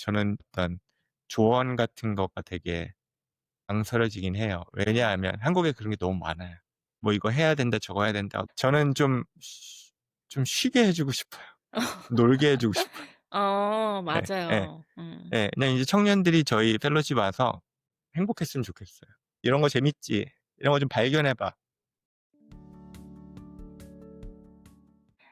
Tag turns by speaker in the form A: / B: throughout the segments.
A: 저는 어떤 조언 같은 거가 되게 망설여지긴 해요. 왜냐하면 한국에 그런 게 너무 많아요. 뭐 "이거 해야 된다. 저거 해야 된다." 저는 좀 쉬게 해 주고 싶어요. 놀게 해 주고 싶어요. 예. 예.
B: 맞아요.
A: 예. 그냥 이제 청년들이 저희 펠로십 와서 행복했으면 좋겠어요. "이런 거 재밌지. 이런 거 좀 발견해 봐."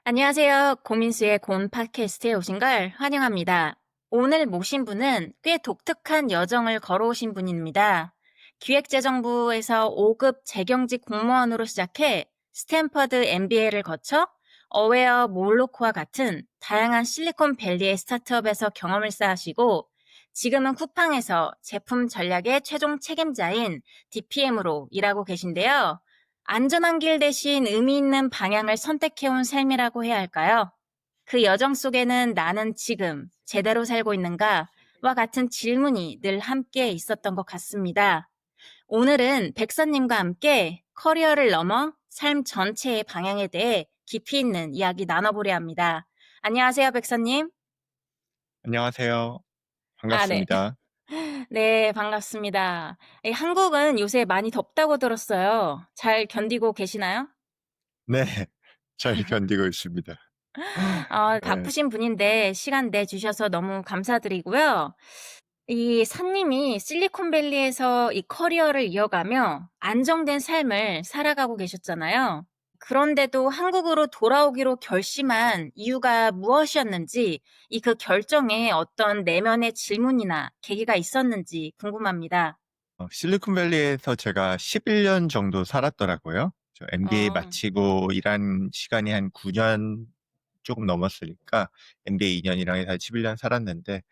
B: 안녕하세요. 고민수의 곤 팟캐스트에 오신 걸 환영합니다. 오늘 모신 분은 꽤 독특한 여정을 걸어오신 분입니다. 기획재정부에서 5급 재경직 공무원으로 시작해 스탠퍼드 MBA를 거쳐 어웨어 몰로코와 같은 다양한 실리콘밸리의 스타트업에서 경험을 쌓으시고 지금은 쿠팡에서 제품 전략의 최종 책임자인 DPM으로 일하고 계신데요. 안전한 길 대신 의미 있는 방향을 선택해온 삶이라고 해야 할까요? 그 여정 속에는 나는 지금 제대로 살고 있는가? 와 같은 질문이 늘 함께 있었던 것 같습니다. 오늘은 백선님과 함께 커리어를 넘어 삶 전체의 방향에 대해 깊이 있는 이야기 나눠보려 합니다. 안녕하세요, 백선님.
A: 안녕하세요.
B: 네.
A: 반갑습니다.
B: 네, 반갑습니다. 한국은 요새 많이 덥다고 들었어요. 잘 견디고 계시나요?
A: 네. 잘 견디고 있습니다. 예.
B: 바쁘신 분인데 시간 내주셔서 너무 감사드리고요. 이 산님이 실리콘밸리에서 이 커리어를 이어가며 안정된 삶을 살아가고 계셨잖아요. 그런데도 한국으로 돌아오기로 결심한 이유가 무엇이었는지, 그 결정에 어떤 내면의 질문이나 계기가 있었는지 궁금합니다.
A: 실리콘밸리에서 제가 11년 정도 살았더라고요. 저 MBA
B: 어,
A: 마치고 일한 시간이 한 9년 조금 넘었으니까 MBA 2 년이랑 해서 11년 살았는데,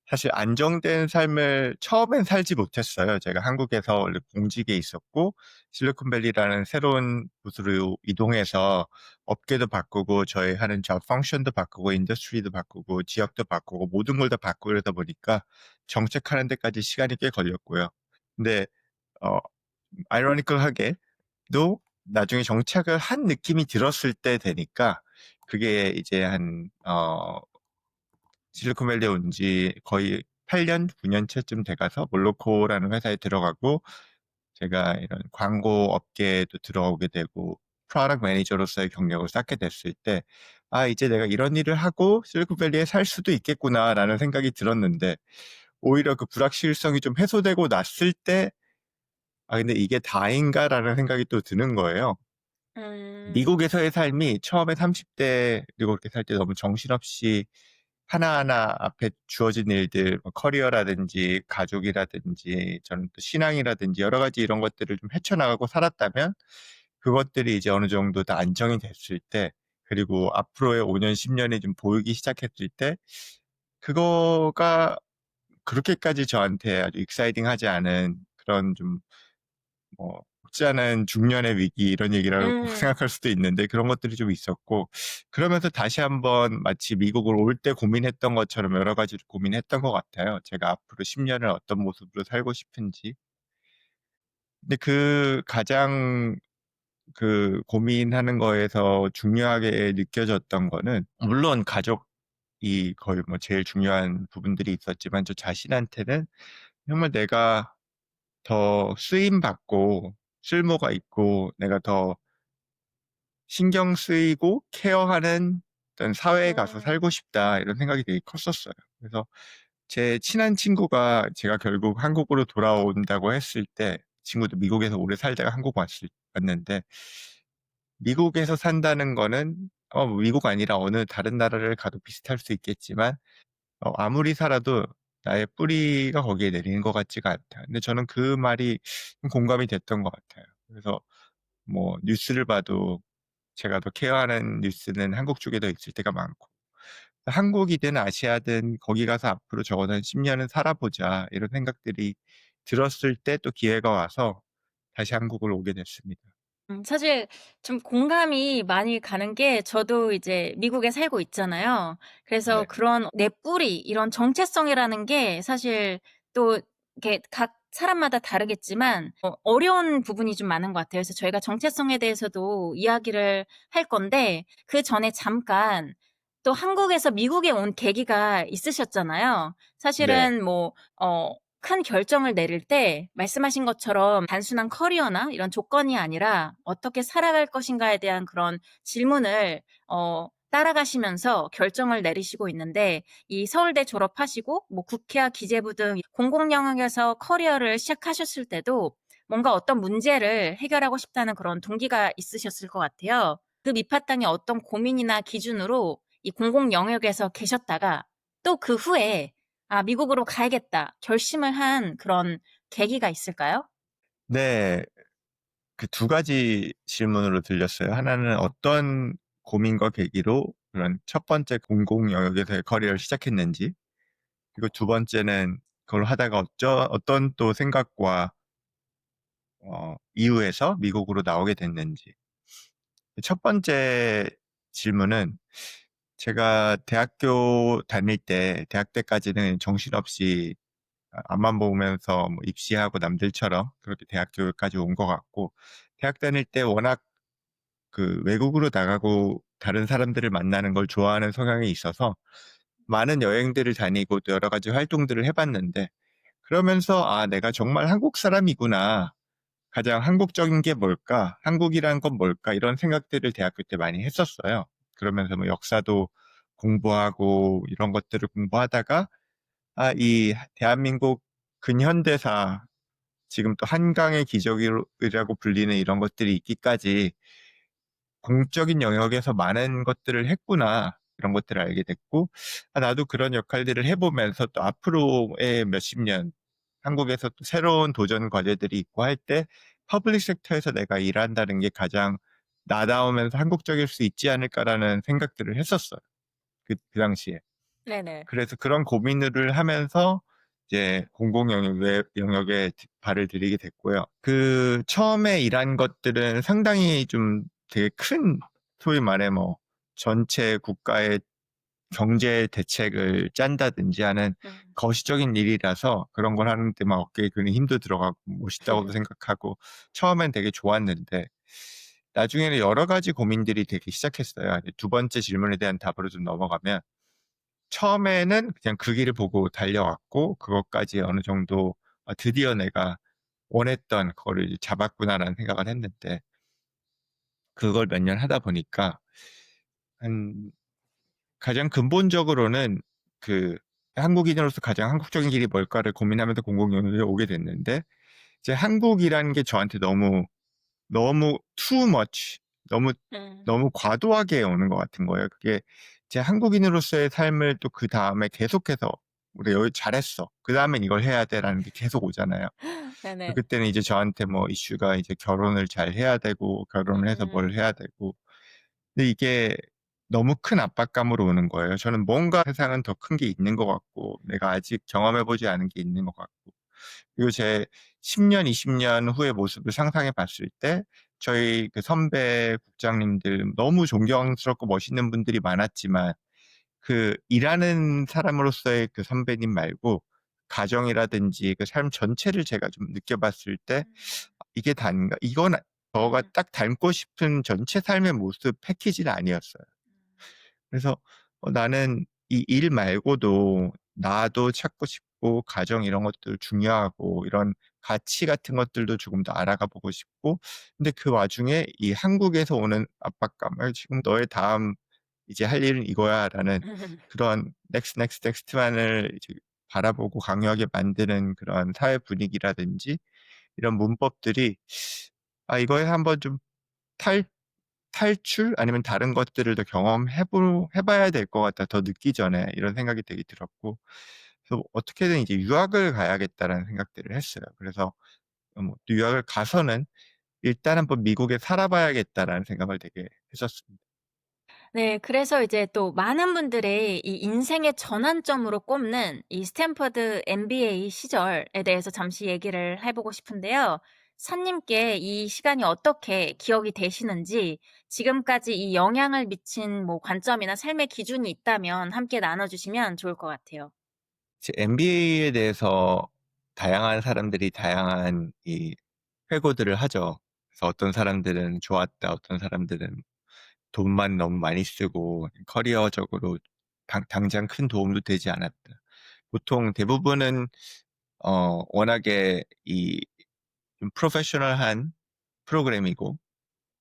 A: 사실 안정된 삶을 처음엔 살지 못했어요. 제가 한국에서 원래 공직에 있었고 실리콘밸리라는 새로운 곳으로 이동해서 업계도 바꾸고 저희 하는 잡 펑션도 바꾸고 인더스트리도 바꾸고 지역도 바꾸고 모든 걸 다 바꾸고 그러다 보니까 정책하는 데까지 시간이 꽤 걸렸고요. 근데 어 아이러니컬하게도 나중에 정착을 한 느낌이 들었을 때 되니까, 그게 이제 실리콘밸리에 온 지 거의 8년, 9년째쯤 돼 가서 몰로코라는 회사에 들어가고, 제가 이런 광고 업계에도 들어오게 되고 프로덕트 매니저로서의 경력을 쌓게 됐을 때 '아 이제 내가 이런 일을 하고 실리콘밸리에 살 수도 있겠구나.'라는 생각이 들었는데, 오히려 그 불확실성이 좀 해소되고 났을 때 '아 근데 이게 다인가?'라는 생각이 또 드는 거예요.
B: 음,
A: 미국에서의 삶이 처음에 30대 그리고 그렇게 살 때 너무 정신없이 하나하나 앞에 주어진 일들, 뭐 커리어라든지 가족이라든지 저는 또 신앙이라든지 여러 가지 이런 것들을 좀 헤쳐나가고 살았다면, 그것들이 이제 어느 정도 다 안정이 됐을 때, 그리고 앞으로의 5 년, 10 년이 좀 보이기 시작했을 때, 그거가 그렇게까지 저한테 아주 익사이팅하지 않은 그런 좀 쉽지 않은 중년의 위기 이런 얘기라고
B: 음.
A: 생각할 수도 있는데, 그런 것들이 좀 있었고, 그러면서 다시 한번 마치 미국을 올 때 고민했던 것처럼 여러 가지를 고민했던 것 같아요. 제가 앞으로 10 년을 어떤 모습으로 살고 싶은지. 근데 그 가장 고민하는 거에서 중요하게 느껴졌던 거는, 물론 가족이 거의 뭐 제일 중요한 부분들이 있었지만 저 자신한테는 정말 내가 더 쓰임 받고 쓸모가 있고 내가 더 신경 쓰이고 케어하는 어떤 사회에 가서
B: 음.
A: 살고 싶다, 이런 생각이 되게 컸었어요. 그래서 제 친한 친구가 제가 결국 한국으로 돌아온다고 했을 때, 친구도 미국에서 오래 살다가 한국 왔는데, 미국에서 산다는 거는 뭐 미국 아니라 어느 다른 나라를 가도 비슷할 수 있겠지만 아무리 살아도 나의 뿌리가 거기에 내리는 것 같지가 않다. 근데 저는 그 말이 좀 공감이 됐던 것 같아요. 그래서 뭐 뉴스를 봐도 제가 더 케어하는 뉴스는 한국 쪽에 더 있을 때가 많고, 한국이든 아시아든 거기 가서 앞으로 적어도 한 10 년은 살아보자, 이런 생각들이 들었을 때 또 기회가 와서 다시 한국을 오게 됐습니다.
B: 사실 좀 공감이 많이 가는 게 저도 이제 미국에 살고 있잖아요. 그래서
A: 네.
B: 그런 내 뿌리 이런 정체성이라는 게 사실 또 이렇게 각 사람마다 다르겠지만 어려운 부분이 좀 많은 것 같아요. 그래서 저희가 정체성에 대해서도 이야기를 할 건데 그전에 잠깐 또 한국에서 미국에 온 계기가 있으셨잖아요.
A: 네.
B: 사실은 뭐 큰 결정을 내릴 때 말씀하신 것처럼 단순한 커리어나 이런 조건이 아니라 어떻게 살아갈 것인가에 대한 그런 질문을 따라가시면서 결정을 내리시고 있는데, 이 서울대 졸업하시고 뭐 국회와 기재부 등 공공 영역에서 커리어를 시작하셨을 때도 뭔가 어떤 문제를 해결하고 싶다는 그런 동기가 있으셨을 것 같아요. 그 밑바탕에 어떤 고민이나 기준으로 이 공공 영역에서 계셨다가 또 그 후에 '아 미국으로 가야겠다.' 결심을 한 그런 계기가 있을까요?
A: 네. 그 두 가지 질문으로 들렸어요. 하나는 어떤 고민과 계기로 그런 첫 번째 공공 영역에서의 커리어를 시작했는지, 그리고 두 번째는 그걸 하다가 어떤 또 생각과 이유에서 미국으로 나오게 됐는지. 첫 번째 질문은, 제가 대학교 다닐 때 대학 때까지는 정신없이 앞만 보면서 뭐 입시하고 남들처럼 그렇게 대학교까지 온 것 같고, 대학 다닐 때 워낙 그 외국으로 나가고 다른 사람들을 만나는 걸 좋아하는 성향이 있어서 많은 여행들을 다니고 또 여러 가지 활동들을 해봤는데, 그러면서 '아 내가 정말 한국 사람이구나. 가장 한국적인 게 뭘까? 한국이란 건 뭘까?' 이런 생각들을 대학교 때 많이 했었어요. 그러면서 뭐 역사도 공부하고 이런 것들을 공부하다가, 이 대한민국 근현대사, 지금 또 한강의 기적이라고 불리는 이런 것들이 있기까지 공적인 영역에서 많은 것들을 했구나, 이런 것들을 알게 됐고, 나도 그런 역할들을 해보면서 또 앞으로의 몇십 년 한국에서 또 새로운 도전 과제들이 있고 할 때 퍼블릭 섹터에서 내가 일한다는 게 가장 나다우면서 한국적일 수 있지 않을까라는 생각들을 했었어요. 그 당시에.
B: 네네.
A: 그래서 그런 고민을 하면서 이제 공공 영역에 발을 들이게 됐고요. 그 처음에 일한 것들은 상당히 좀 되게 큰, 소위 말해 뭐 전체 국가의 경제 대책을 짠다든지 하는
B: 음.
A: 거시적인 일이라서, 그런 걸 하는데 막 어깨에 괜히 힘도 들어가고 멋있다고도 생각하고 처음엔 되게 좋았는데, 나중에는 여러 가지 고민들이 되기 시작했어요. 이제 두 번째 질문에 대한 답으로 좀 넘어가면, 처음에는 그냥 그 길을 보고 달려왔고 그것까지 어느 정도 드디어 내가 원했던 거를 이제 잡았구나라는 생각을 했는데, 그걸 몇 년 하다 보니까 한 가장 근본적으로는 그 한국인으로서 가장 한국적인 길이 뭘까를 고민하면서 공공연수에 오게 됐는데, 이제 한국이라는 게 저한테 너무 너무 too much, 너무
B: 음.
A: 너무 과도하게 오는 것 같은 거예요. 그게 제 한국인으로서의 삶을 또 그다음에 계속해서 '우리 여기 잘했어. 그다음엔 이걸 해야 돼.'라는 게 계속 오잖아요.
B: 네네.
A: 그때는 이제 저한테 뭐 이슈가 이제 결혼을 잘 해야 되고, 결혼을 해서 뭘
B: 음.
A: 해야 되고, 근데 이게 너무 큰 압박감으로 오는 거예요. 저는 뭔가 세상은 더 큰 게 있는 것 같고, 내가 아직 경험해 보지 않은 게 있는 것 같고, 그리고 제 10년, 20년 후의 모습을 상상해 봤을 때 저희 그 선배 국장님들 너무 존경스럽고 멋있는 분들이 많았지만, 그 일하는 사람으로서의 그 선배님 말고 가정이라든지 그 삶 전체를 제가 좀 느껴봤을 때,
B: 음.
A: '이게 다인가?' 이건 저가
B: 음.
A: 딱 닮고 싶은 전체 삶의 모습 패키지는 아니었어요. 그래서 나는 이 일 말고도 나도 찾고 싶고, 가정 이런 것들 중요하고, 이런 가치 같은 것들도 조금 더 알아가 보고 싶고, 근데 그 와중에 이 한국에서 오는 압박감, 지금 너의 다음 이제 할 일은 이거야."라는 그런 넥스트 넥스트 넥스트만을 이제 바라보고 강요하게 만드는 그런 사회 분위기라든지 이런 문법들이, 이거에 한번 좀 탈 탈출 아니면 다른 것들을 더 해 봐야 될 것 같다, 더 늦기 전에. 이런 생각이 되게 들었고, 그래서 '어떻게든 이제 유학을 가야겠다.'라는 생각들을 했어요. 그래서 뭐 또 '유학을 가서는 일단 한번 미국에 살아 봐야겠다.'라는 생각을 되게 했었습니다.
B: 네. 그래서 이제 또 많은 분들이 이 인생의 전환점으로 꼽는 이 스탠퍼드 MBA 시절에 대해서 잠시 얘기를 해 보고 싶은데요. 선님께 이 시간이 어떻게 기억이 되시는지, 지금까지 이 영향을 미친 뭐 관점이나 삶의 기준이 있다면 함께 나눠 주시면 좋을 것 같아요.
A: 제 MBA에 대해서 다양한 사람들이 다양한 이 회고들을 하죠. 그래서 어떤 사람들은 좋았다, 어떤 사람들은 돈만 너무 많이 쓰고 커리어적으로 당장 큰 도움도 되지 않았다. 보통 대부분은 워낙에 이 좀 프로페셔널한 프로그램이고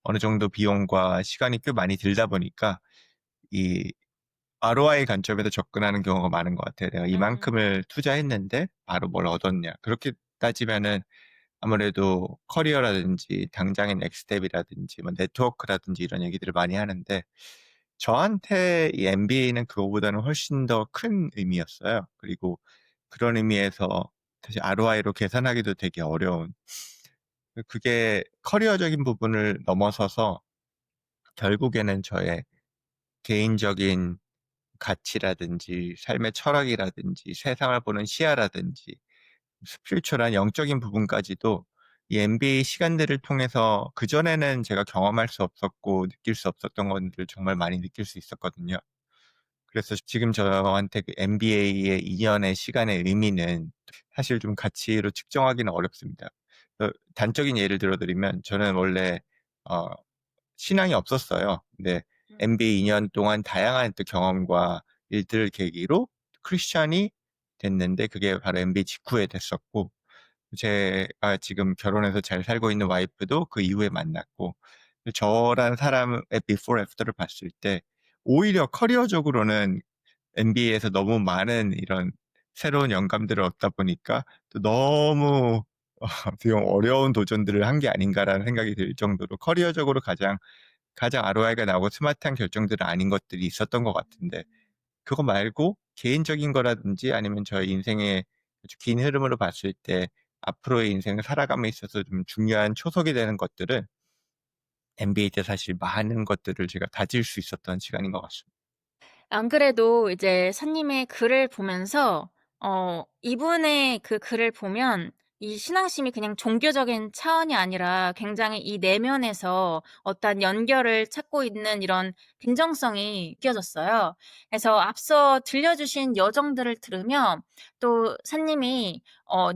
A: 어느 정도 비용과 시간이 꽤 많이 들다 보니까 이 ROI 관점에서 접근하는 경우가 많은 것 같아요. 내가
B: 음.
A: 이만큼을 투자했는데 바로 뭘 얻었냐. 그렇게 따지면은 아무래도 커리어라든지 당장의 넥스텝이라든지 뭐 네트워크라든지 이런 얘기들을 많이 하는데 저한테 이 MBA는 그거보다는 훨씬 더 큰 의미였어요. 그리고 그런 의미에서 사실 ROI로 계산하기도 되게 어려운 그게 커리어적인 부분을 넘어서서 결국에는 저의 개인적인 가치라든지 삶의 철학이라든지 세상을 보는 시야라든지 스피리추얼한 영적인 부분까지도 이 MBA 시간들을 통해서 그전에는 제가 경험할 수 없었고 느낄 수 없었던 것들을 정말 많이 느낄 수 있었거든요. 그래서 지금 저한테 그 MBA의 2년의 시간의 의미는 사실 좀 가치로 측정하기는 어렵습니다. 단적인 예를 들어드리면 저는 원래 어, 신앙이 없었어요. 근데 MBA 2년 동안 다양한 또 경험과 일들을 계기로 크리스찬이 됐는데 그게 바로 MBA 직후에 됐었고 제가 지금 결혼해서 잘 살고 있는 와이프도 그 이후에 만났고 저란 사람의 비포 애프터를 봤을 때 오히려 커리어적으로는 MBA에서 너무 많은 이런 새로운 영감들을 얻다 보니까 또 너무 어떻게 보면 어려운 도전들을 한 게 아닌가라는 생각이 들 정도로 커리어적으로 가장 ROI가 나오고 스마트한 결정들은 아닌 것들이 있었던 것 같은데 그거 말고 개인적인 거라든지 아니면 저의 인생의 아주 긴 흐름으로 봤을 때 앞으로의 인생을 살아감에 있어서 좀 중요한 초석이 되는 것들은 MBA 때 사실 많은 것들을 제가 다질 수 있었던 시간인 것 같습니다.
B: 안 그래도 이제 선님의 글을 보면서 이분의 그 글을 보면 이 신앙심이 그냥 종교적인 차원이 아니라 굉장히 이 내면에서 어떤 연결을 찾고 있는 이런 진정성이 느껴졌어요. 그래서 앞서 들려주신 여정들을 들으면 또 선님이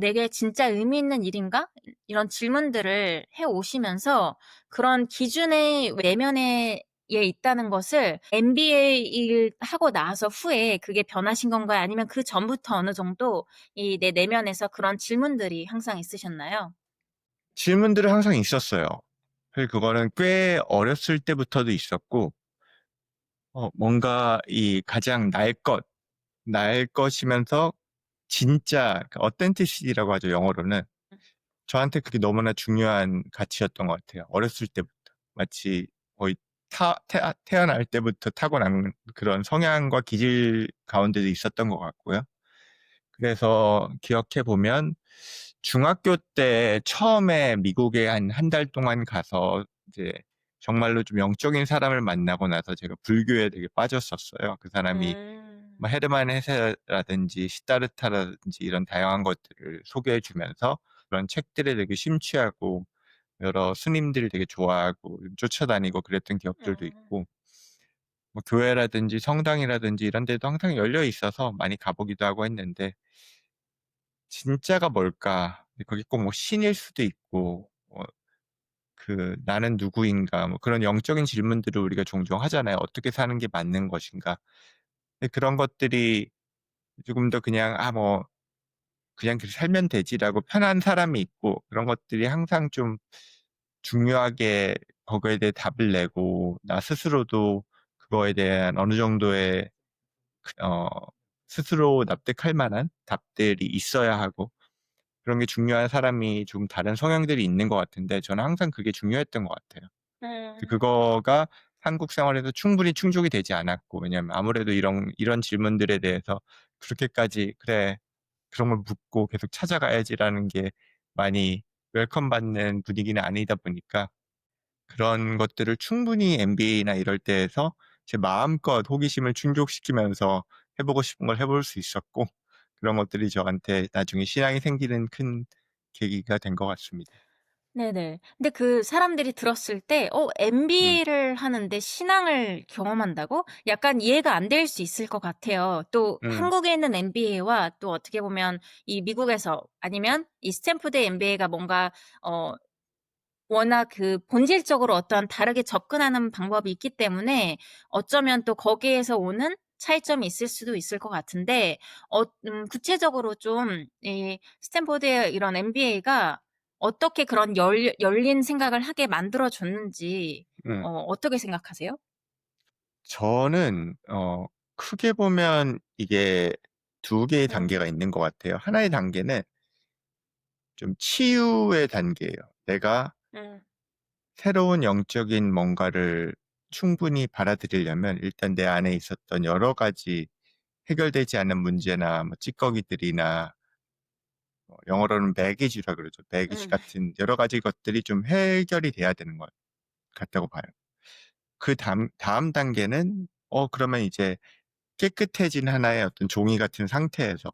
B: '내게 진짜 의미 있는 일인가?' 이런 질문들을 해 오시면서 그런 기준의 내면에 있다는 것을 MBA를 하고 나서 후에 그게 변하신 건가요? 아니면 그전부터 어느 정도 이 내 내면에서 그런 질문들이 항상 있으셨나요?
A: 질문들은 항상 있었어요. 사실 그거는 꽤 어렸을 때부터도 있었고 뭔가 이 가장 날 것이면서 진짜 그 authenticity라고 하죠, 영어로는. 저한테 그게 너무나 중요한 가치였던 것 같아요. 어렸을 때부터. 마치 거의 태어날 때부터 타고난 그런 성향과 기질 가운데도 있었던 것 같고요. 그래서 기억해 보면 중학교 때 처음에 미국에 한 달 동안 가서 이제 정말로 좀 영적인 사람을 만나고 나서 제가 불교에 되게 빠졌었어요. 그 사람이 뭐 헤르만 헤세라든지 시다르타라든지 이런 다양한 것들을 소개해 주면서 그런 책들에 되게 심취하고 여러 스님들을 되게 좋아하고 쫓아다니고 그랬던 기억들도
B: 음.
A: 있고 뭐 교회라든지 성당이라든지 이런 데도 항상 열려 있어서 많이 가보기도 하고 했는데 '진짜가 뭘까?' 거기 꼭 뭐 신일 수도 있고 그 '나는 누구인가?' 뭐 그런 영적인 질문들을 우리가 종종 하잖아요. '어떻게 사는 게 맞는 것인가?' 근데 그런 것들이 조금 더 그냥 '아 뭐 그냥 그렇게 살면 되지.'라고 편한 사람이 있고 그런 것들이 항상 좀 중요하게 거기에 대해 답을 내고 나 스스로도 그거에 대한 어느 정도의 그 스스로 납득할 만한 답들이 있어야 하고 그런 게 중요한 사람이 좀 다른 성향들이 있는 것 같은데 저는 항상 그게 중요했던 것 같아요. 그거가 한국 생활에서 충분히 충족이 되지 않았고 왜냐하면 아무래도 이런 질문들에 대해서 그렇게까지 '그래. 그런 걸 묻고 계속 찾아가야지.'라는 게 많이 웰컴 받는 분위기는 아니다 보니까 그런 것들을 충분히 MBA나 이럴 때에서 제 마음껏 호기심을 충족시키면서 해 보고 싶은 걸 해볼 수 있었고 그런 것들이 저한테 나중에 신앙이 생기는 큰 계기가 된 것 같습니다.
B: 네네. 근데 그 사람들이 들었을 때
A: 음.
B: MBA를 하는데 신앙을 경험한다고? 약간 이해가 안 될 수 있을 것 같아요. 또
A: 음.
B: 한국에 있는 MBA와 또 어떻게 보면 이 미국에서 아니면 이 스탠포드의 MBA가 뭔가 어 워낙 그 본질적으로 어떤 다르게 접근하는 방법이 있기 때문에 어쩌면 또 거기에서 오는 차이점이 있을 수도 있을 것 같은데 구체적으로 좀 이 스탠포드의 이런 MBA가 어떻게 그런 열린 생각을 하게 만들어 줬는지
A: 음.
B: 어떻게 생각하세요?
A: 저는 크게 보면 이게 두 개의
B: 음.
A: 단계가 있는 것 같아요. 하나의 단계는 좀 치유의 단계예요. 내가
B: 음.
A: 새로운 영적인 뭔가를 충분히 받아들이려면 일단 내 안에 있었던 여러 가지 해결되지 않은 문제나 뭐 찌꺼기들이나 영어로는 배기지라 그러죠. 배기지
B: 음.
A: 같은 여러 가지 것들이 좀 해결이 돼야 되는 것 같다고 봐요. 다음 단계는 그러면 이제 깨끗해진 하나의 어떤 종이 같은 상태에서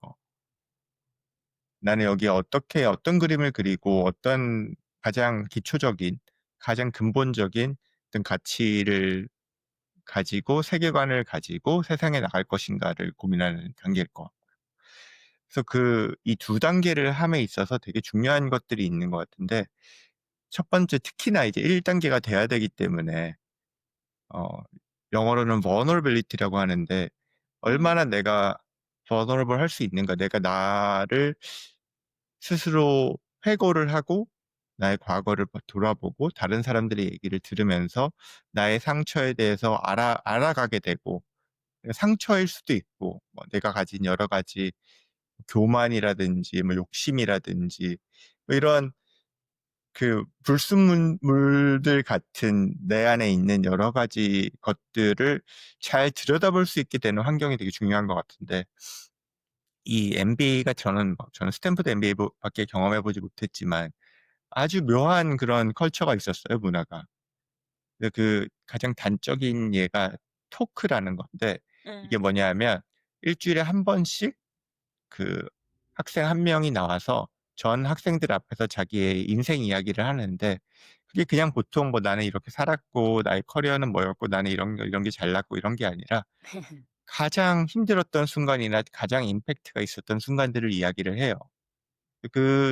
A: 나는 여기에 어떻게 어떤 그림을 그리고 어떤 가장 기초적인, 가장 근본적인 어떤 가치를 가지고 세계관을 가지고 세상에 나갈 것인가를 고민하는 단계일 것 같고. 그래서 이 두 단계를 함에 있어서 되게 중요한 것들이 있는 것 같은데 첫 번째 특히나 이제 1 단계가 돼야 되기 때문에 어 영어로는 vulnerability라고 하는데
B: 음.
A: 얼마나 내가 vulnerable 할 수 있는가. 내가 나를 스스로 회고를 하고 나의 과거를 돌아보고 다른 사람들의 얘기를 들으면서 나의 상처에 대해서 알아가게 되고 상처일 수도 있고 뭐 내가 가진 여러 가지 교만이라든지 뭐 욕심이라든지 뭐 이런 불순물들 같은 내 안에 있는 여러 가지 것들을 잘 들여다볼 수 있게 되는 환경이 되게 중요한 것 같은데 이 MBA가 저는 스탠포드 MBA 밖에 경험해 보지 못했지만 아주 묘한 그런 컬처가 있었어요, 문화가. 근데 가장 단적인 예가 토크라는 건데 이게
B: 음.
A: 뭐냐면 일 주일에 한 번씩 그 학생 한 명이 나와서 전 학생들 앞에서 자기의 인생 이야기를 하는데 그게 그냥 보통 뭐 "나는 이렇게 살았고 나의 커리어는 뭐였고 나는 이런 게 잘났고." 이런 게 아니라 가장 힘들었던 순간이나 가장 임팩트가 있었던 순간들을 이야기를 해요.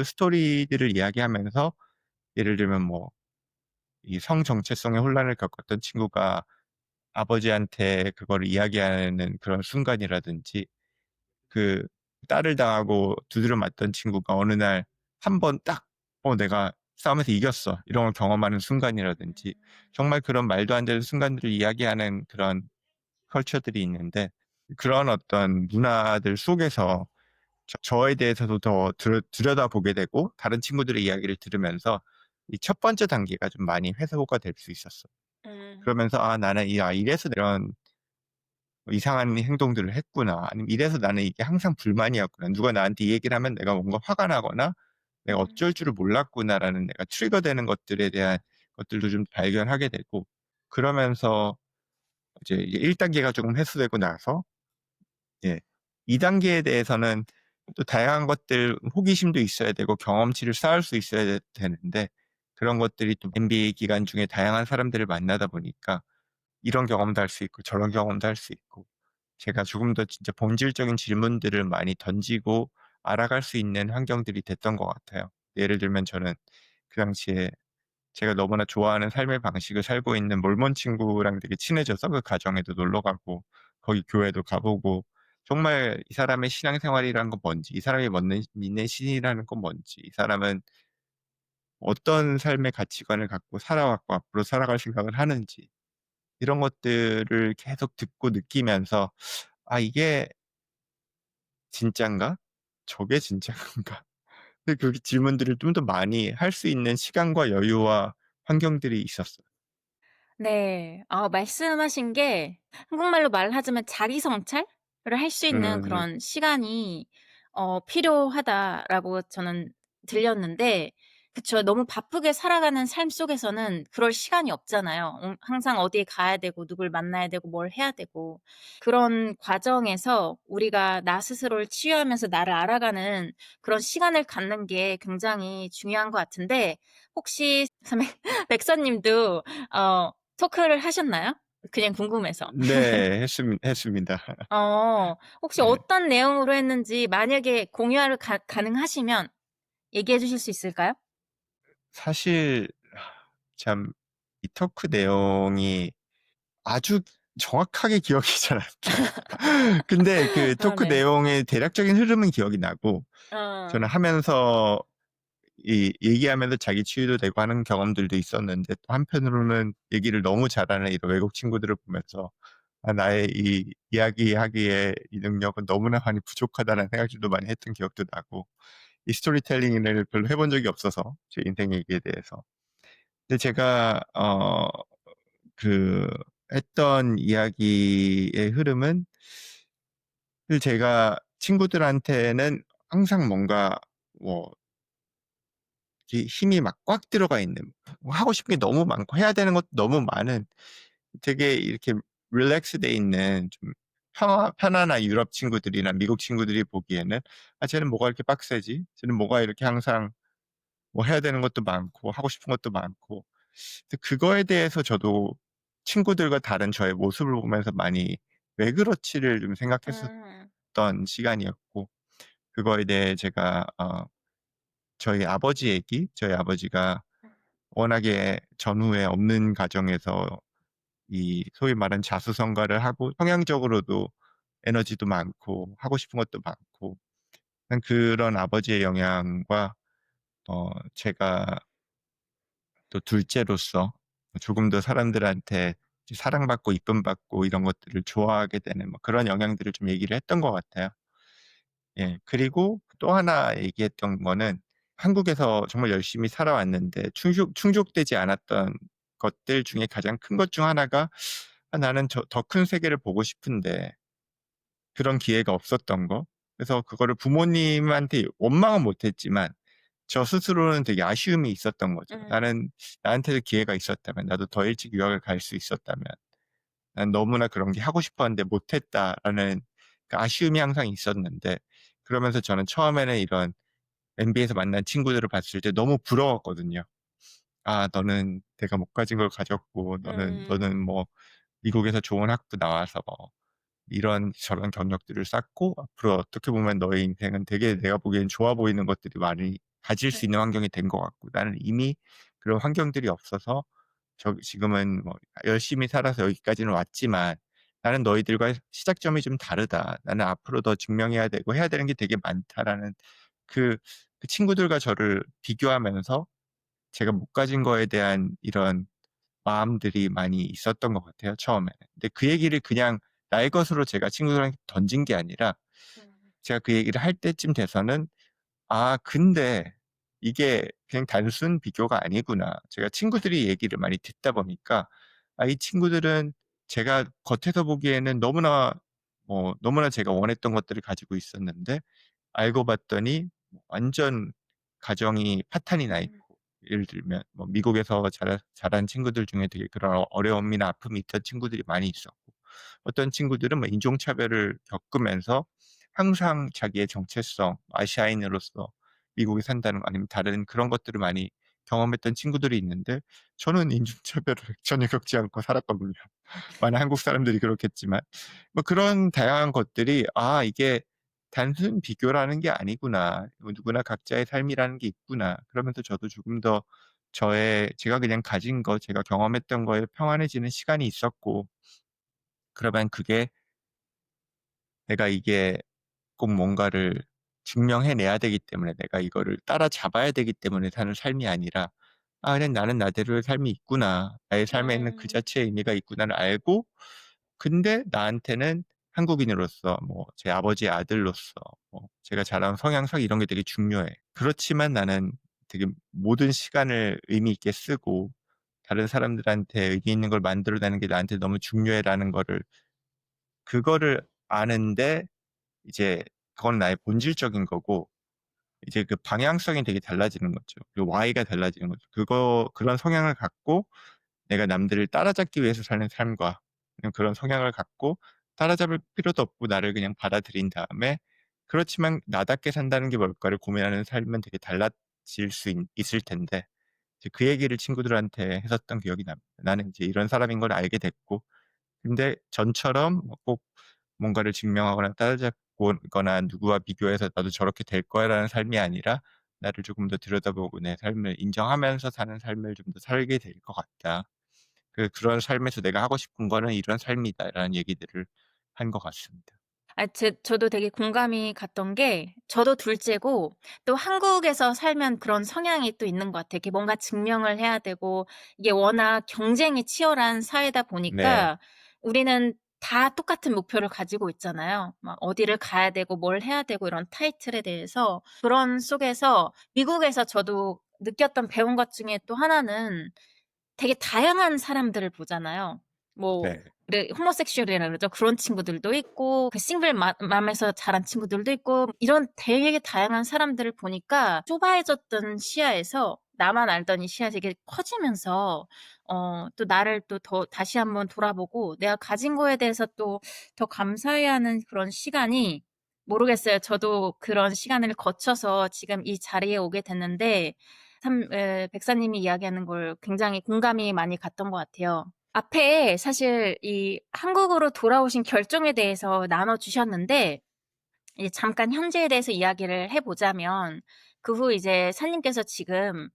A: 스토리들을 이야기하면서 예를 들면 뭐 이 성정체성의 혼란을 겪었던 친구가 아버지한테 그거를 이야기하는 그런 순간이라든지 그 딸을 당하고 두드려 맞던 친구가 어느 날 한 번 딱 '내가 싸움에서 이겼어.' 이런 걸 경험하는 순간이라든지 정말 그런 말도 안 되는 순간들을 이야기하는 그런 컬처들이 있는데 그런 어떤 문화들 속에서 저에 대해서도 더 들여다보게 되고 다른 친구들의 이야기를 들으면서 이 첫 번째 단계가 좀 많이 회수가 될 수 있었어요.
B: 음.
A: 그러면서 '아 나는 이래서 이런 이상한 행동들을 했구나.' 아니면 '이래서 나는 이게 항상 불만이었구나. 누가 나한테 이 얘기를 하면 내가 뭔가 화가 나거나 내가
B: 음.
A: 어쩔 줄을 몰랐구나.'라는 내가 트리거 되는 것들에 대한 것들도 좀 발견하게 되고 그러면서 이제 1 단계가 조금 해소되고 나서 예 2 단계에 대해서는 또 다양한 것들 호기심도 있어야 되고 경험치를 쌓을 수 있어야 되는데 그런 것들이 또 MBA 기간 중에 다양한 사람들을 만나다 보니까 이런 경험도 할 수 있고 저런 경험도 할 수 있고 제가 조금 더 진짜 본질적인 질문들을 많이 던지고 알아갈 수 있는 환경들이 됐던 것 같아요. 예를 들면 저는 그 당시에 제가 너무나 좋아하는 삶의 방식을 살고 있는 몰몬 친구랑 되게 친해져서 그 가정에도 놀러 가고 거기 교회도 가 보고 정말 이 사람의 신앙생활이라는 건 뭔지, 이 사람이 믿는 신이라는 건 뭔지, 이 사람은 어떤 삶의 가치관을 갖고 살아왔고 앞으로 살아갈 생각을 하는지 이런 것들을 계속 듣고 느끼면서 '아 이게 진짠가? 저게 진짠가?' 근데 그 질문들을 좀 더 많이 할 수 있는 시간과 여유와 환경들이 있었어요.
B: 네. 말씀하신 게 한국말로 말하자면 자기 성찰을 할 수 있는
A: 음.
B: 그런 시간이 필요하다라고 저는 들렸는데 그쵸. 너무 바쁘게 살아가는 삶 속에서는 그럴 시간이 없잖아요. 항상 어디에 가야 되고 누굴 만나야 되고 뭘 해야 되고. 그런 과정에서 우리가 나 스스로를 치유하면서 나를 알아가는 그런 시간을 갖는 게 굉장히 중요한 것 같은데 혹시 백서 님도 토크를 하셨나요? 그냥 궁금해서.
A: 네. 했습니다.
B: 혹시
A: 네.
B: 어떤 내용으로 했는지 만약에 공유가 가능하시면 얘기해 주실 수 있을까요?
A: 사실 참 이 토크 내용이 아주 정확하게 기억이 잘 안 나요. 근데 그
B: 아
A: 토크
B: 네.
A: 내용의 대략적인 흐름은 기억이 나고
B: 어.
A: 저는 하면서 이 얘기하면서 자기 치유도 되고 하는 경험들도 있었는데 또 한편으로는 얘기를 너무 잘하는 이런 외국 친구들을 보면서 '아 나의 이 이야기하기의 이 능력은 너무나 많이 부족하다.'라는 생각들도 많이 했던 기억도 나고 이 스토리텔링을 별로 해본 적이 없어서 제 인생 얘기에 대해서. 근데 제가 그 했던 이야기의 흐름은 사실 제가 친구들한테는 항상 뭔가 뭐 이 힘이 막 꽉 들어가 있는 뭐 하고 싶은 게 너무 많고 해야 되는 것도 너무 많은 되게 이렇게 릴렉스돼 있는 좀 편안한 유럽 친구들이나 미국 친구들이 보기에는 '아 쟤는 뭐가 이렇게 빡세지? 쟤는 뭐가 이렇게 항상 뭐 해야 되는 것도 많고 하고 싶은 것도 많고.' 근데 그거에 대해서 저도 친구들과 다른 저의 모습을 보면서 많이 '왜 그렇지?'를 좀 생각했었던
B: 음.
A: 시간이었고 그거에 대해 제가 저희 아버지 얘기 저희 아버지가 워낙에 전후에 없는 가정에서 이 소위 말하는 자수성가를 하고 성향적으로도 에너지도 많고 하고 싶은 것도 많고 난 그런 아버지의 영향과 제가 또 둘째로서 조금 더 사람들한테 이제 사랑받고 이쁨 받고 이런 것들을 좋아하게 되는 뭐 그런 영향들을 좀 얘기를 했던 것 같아요. 예. 그리고 또 하나 얘기했던 거는 한국에서 정말 열심히 살아왔는데 충족되지 않았던 것들 중에 가장 큰 것 중 하나가 '아 나는 더 큰 세계를 보고 싶은데 그런 기회가 없었던 거.' 그래서 그거를 부모님한테 원망은 못 했지만 저 스스로는 되게 아쉬움이 있었던 거죠.
B: 음.
A: '나는 나한테도 기회가 있었다면 나도 더 일찍 유학을 갈 수 있었다면 난 너무나 그런 게 하고 싶었는데 못 했다.'라는 그 아쉬움이 항상 있었는데 그러면서 저는 처음에는 이런 NBA에서 만난 친구들을 봤을 때 너무 부러웠거든요. '아 너는 내가 못 가진 걸 가졌고
B: 음.
A: 너는 뭐 미국에서 좋은 학부 나와서 이런 저런 경력들을 쌓고 앞으로 어떻게 보면 너의 인생은 되게 내가 보기엔 좋아 보이는 것들이 많이 가질 수
B: 네.
A: 있는 환경이 된 것 같고 나는 이미 그런 환경들이 없어서 지금은 뭐 열심히 살아서 여기까지는 왔지만 나는 너희들과 시작점이 좀 다르다. 나는 앞으로 더 증명해야 되고 해야 되는 게 되게 많다라는 그 친구들과 저를 비교하면서 제가 못 가진 거에 대한 이런 마음들이 많이 있었던 것 같아요, 처음에는. 근데 그 얘기를 그냥 나의 것으로 제가 친구들한테 던진 게 아니라
B: 음.
A: 제가 그 얘기를 할 때쯤 돼서는 '아 근데 이게 그냥 단순 비교가 아니구나.' 제가 친구들이 얘기를 많이 듣다 보니까 이 친구들은 제가 겉에서 보기에는 너무나 제가 원했던 것들을 가지고 있었는데 알고 봤더니 완전 가정이 파탄이 나
B: 음.
A: 있고 예를 들면 뭐 미국에서 자란 친구들 중에 되게 그런 어려움이나 아픔이 있던 친구들이 많이 있었고 어떤 친구들은 뭐 인종차별을 겪으면서 항상 자기의 정체성, 아시아인으로서 미국에 산다는 거 아니면 다른 그런 것들을 많이 경험했던 친구들이 있는데 저는 인종차별을 전혀 겪지 않고 살았거든요. 많은 한국 사람들이 그렇겠지만 뭐 그런 다양한 것들이 '아 이게 단순 비교라는 게 아니구나. 누구나 각자의 삶이라는 게 있구나.' 그러면서 저도 조금 더 제가 그냥 가진 거 제가 경험했던 거에 평안해지는 시간이 있었고 그러면 그게 내가 이게 꼭 뭔가를 증명해 내야 되기 때문에 내가 이거를 따라잡아야 되기 때문에 사는 삶이 아니라 '아 그냥 나는 나대로의 삶이 있구나. 나의 삶에는 그
B: 음.
A: 자체의 의미가 있구나.'를 알고 근데 나한테는 한국인으로서 뭐 제 아버지의 아들로서 뭐 제가 자란 성향상 이런 게 되게 중요해. 그렇지만 나는 되게 모든 시간을 의미 있게 쓰고 다른 사람들한테 의미 있는 걸 만들어 내는 게 나한테 너무 중요해라는 그거를 아는데 이제 그건 나의 본질적인 거고 이제 그 방향성이 되게 달라지는 거죠. 그 Y가 달라지는 거죠. 그런 성향을 갖고 내가 남들을 따라잡기 위해서 사는 삶과 그냥 그런 성향을 갖고 따라잡을 필요도 없고 나를 그냥 받아들인 다음에 그렇지만 '나답게 산다는 게 뭘까.'를 고민하는 삶은 되게 달라질 수 있을 텐데 이제 그 얘기를 친구들한테 했었던 기억이 납니다. 나는 이제 이런 사람인 걸 알게 됐고 근데 전처럼 꼭 뭔가를 증명하거나 따라잡거나 누구와 비교해서 '나도 저렇게 될 거야.'라는 삶이 아니라 나를 조금 더 들여다보고 내 삶을 인정하면서 사는 삶을 좀 더 살게 될 것 같다. 그런 삶에서 내가 하고 싶은 거는 이런 삶이다라는 얘기들을 한 것 같습니다.
B: 저도 되게 공감이 갔던 게 저도 둘째고 또 한국에서 살면 그런 성향이 또 있는 것 같아요. 이렇게 뭔가 증명을 해야 되고 이게 워낙 경쟁이 치열한 사회다
A: 네.
B: 보니까 우리는 다 똑같은 목표를 가지고 있잖아요. 막 어디를 가야 되고 뭘 해야 되고 이런 타이틀에 대해서 그런 속에서 미국에서 저도 느꼈던 배운 것 중에 또 하나는 되게 다양한 사람들을 보잖아요. 뭐
A: 네.
B: 호모섹슈얼이라 그러죠. 그런 친구들도 있고 그 싱글 맘에서 자란 친구들도 있고 이런 되게 다양한 사람들을 보니까 좁아해졌던 시야에서 나만 알던 이 시야가 되게 커지면서 또 나를 또 더 다시 한번 돌아보고 내가 가진 거에 대해서 또 더 감사해야 하는 그런 시간이 모르겠어요. 저도 그런 시간을 거쳐서 지금 이 자리에 오게 됐는데 참 백사님이 이야기하는 걸 굉장히 공감이 많이 갔던 것 같아요. 앞에 사실 이 한국으로 돌아오신 결정에 대해서 나눠 주셨는데 이제 잠깐 현재에 대해서 이야기를 해 보자면 그 후 이제 사님께서 지금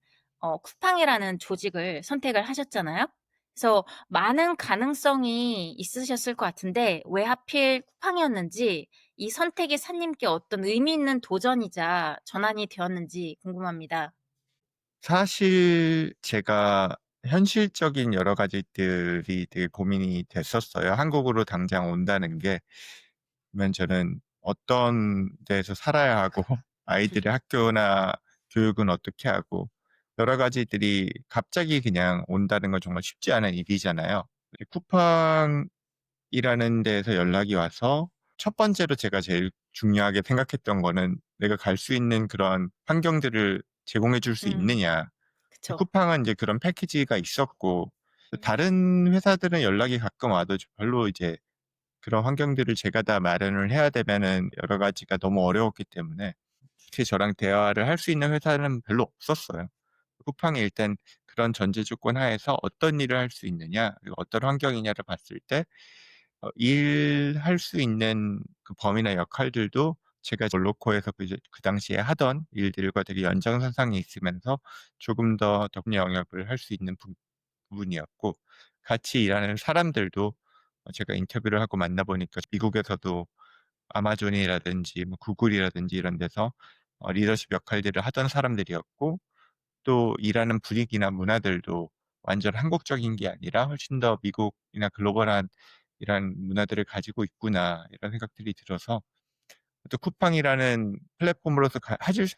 B: 쿠팡이라는 조직을 선택을 하셨잖아요. 그래서 많은 가능성이 있으셨을 것 같은데 왜 하필 쿠팡이었는지 이 선택이 사님께 어떤 의미 있는 도전이자 전환이 되었는지 궁금합니다.
A: 사실 제가 현실적인 여러 가지들이 되게 고민이 됐었어요. 한국으로 당장 온다는 게 그러면 저는 어떤 데에서 살아야 하고 아이들의 학교나 교육은 어떻게 하고 여러 가지들이 갑자기 그냥 온다는 건 정말 쉽지 않은 일이잖아요. 쿠팡이라는 데에서 연락이 와서 첫 번째로 제가 제일 중요하게 생각했던 거는 '내가 갈 수 있는 그런 환경들을 제공해 줄 수
B: 음.
A: 있느냐.'
B: 그쵸.
A: 쿠팡은 이제 그런 패키지가 있었고
B: 음.
A: 다른 회사들은 연락이 가끔 와도 별로 이제 그런 환경들을 제가 다 마련을 해야 되면은 여러 가지가 너무 어려웠기 때문에 실제 저랑 대화를 할 수 있는 회사는 별로 없었어요. 쿠팡이 일단 그런 전제 조건 하에서 어떤 일을 할 수 있느냐 그리고 어떤 환경이냐를 봤을 때 일할 수 있는 그 범위나 역할들도 제가 몰로코에서 이제 그 당시에 하던 일들과 되게 연장선상에 있으면서 조금 더 넓은 영역을 할 수 있는 부분이었고 같이 일하는 사람들도 제가 인터뷰를 하고 만나 보니까 미국에서도 아마존이라든지 뭐 구글이라든지 이런 데서 리더십 역할들을 하던 사람들이었고 또 일하는 분위기나 문화들도 완전 한국적인 게 아니라 훨씬 더 미국이나 글로벌한 이런 문화들을 가지고 있구나 이런 생각들이 들어서 또 쿠팡이라는 플랫폼으로서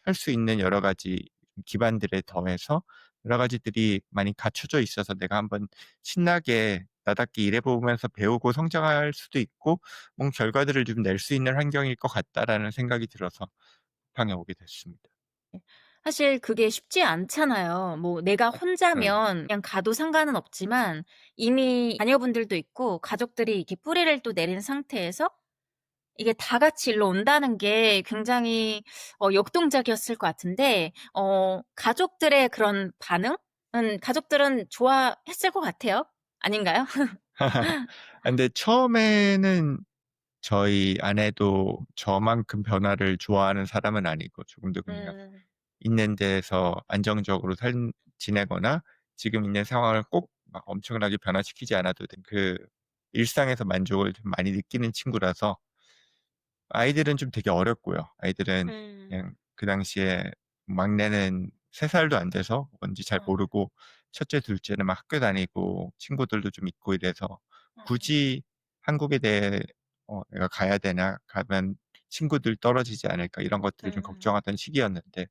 A: 할 수 있는 여러 가지 기반들에 더해서 여러 가지들이 많이 갖춰져 있어서 내가 한번 신나게 나답게 일해 보면서 배우고 성장할 수도 있고 뭔 결과들을 좀 낼 수 있는 환경일 것 같다라는 생각이 들어서 쿠팡에 오게 됐습니다.
B: 사실 그게 쉽지 않잖아요. 뭐 내가
A: 네.
B: 혼자면 그냥 가도 상관은 없지만 이미 자녀분들도 있고 가족들이 이렇게 뿌리를 또 내린 상태에서 이게 다 같이 일로 온다는 게 굉장히 역동적이었을 것 같은데 가족들의 그런 반응은 가족들은 좋아했을 것 같아요. 아닌가요?
A: 근데 처음에는 저희 아내도 저만큼 변화를 좋아하는 사람은 아니고 조금 더 그냥
B: 음.
A: 있는 데에서 안정적으로 지내거나 지금 있는 상황을 꼭 막 엄청나게 변화시키지 않아도 일상에서 만족을 좀 많이 느끼는 친구라서 아이들은 좀 되게 어렸고요. 아이들은
B: 음.
A: 그냥 그 당시에 막내는 3 살도 안 돼서 뭔지 잘
B: 어.
A: 모르고 첫째, 둘째는 막 학교 다니고 친구들도 좀 있고 이래서
B: 어.
A: 굳이 한국에 대해 '내가 가야 되나? 가면 친구들 떨어지지 않을까?' 이런 것들을 좀
B: 음.
A: 걱정하던 시기였는데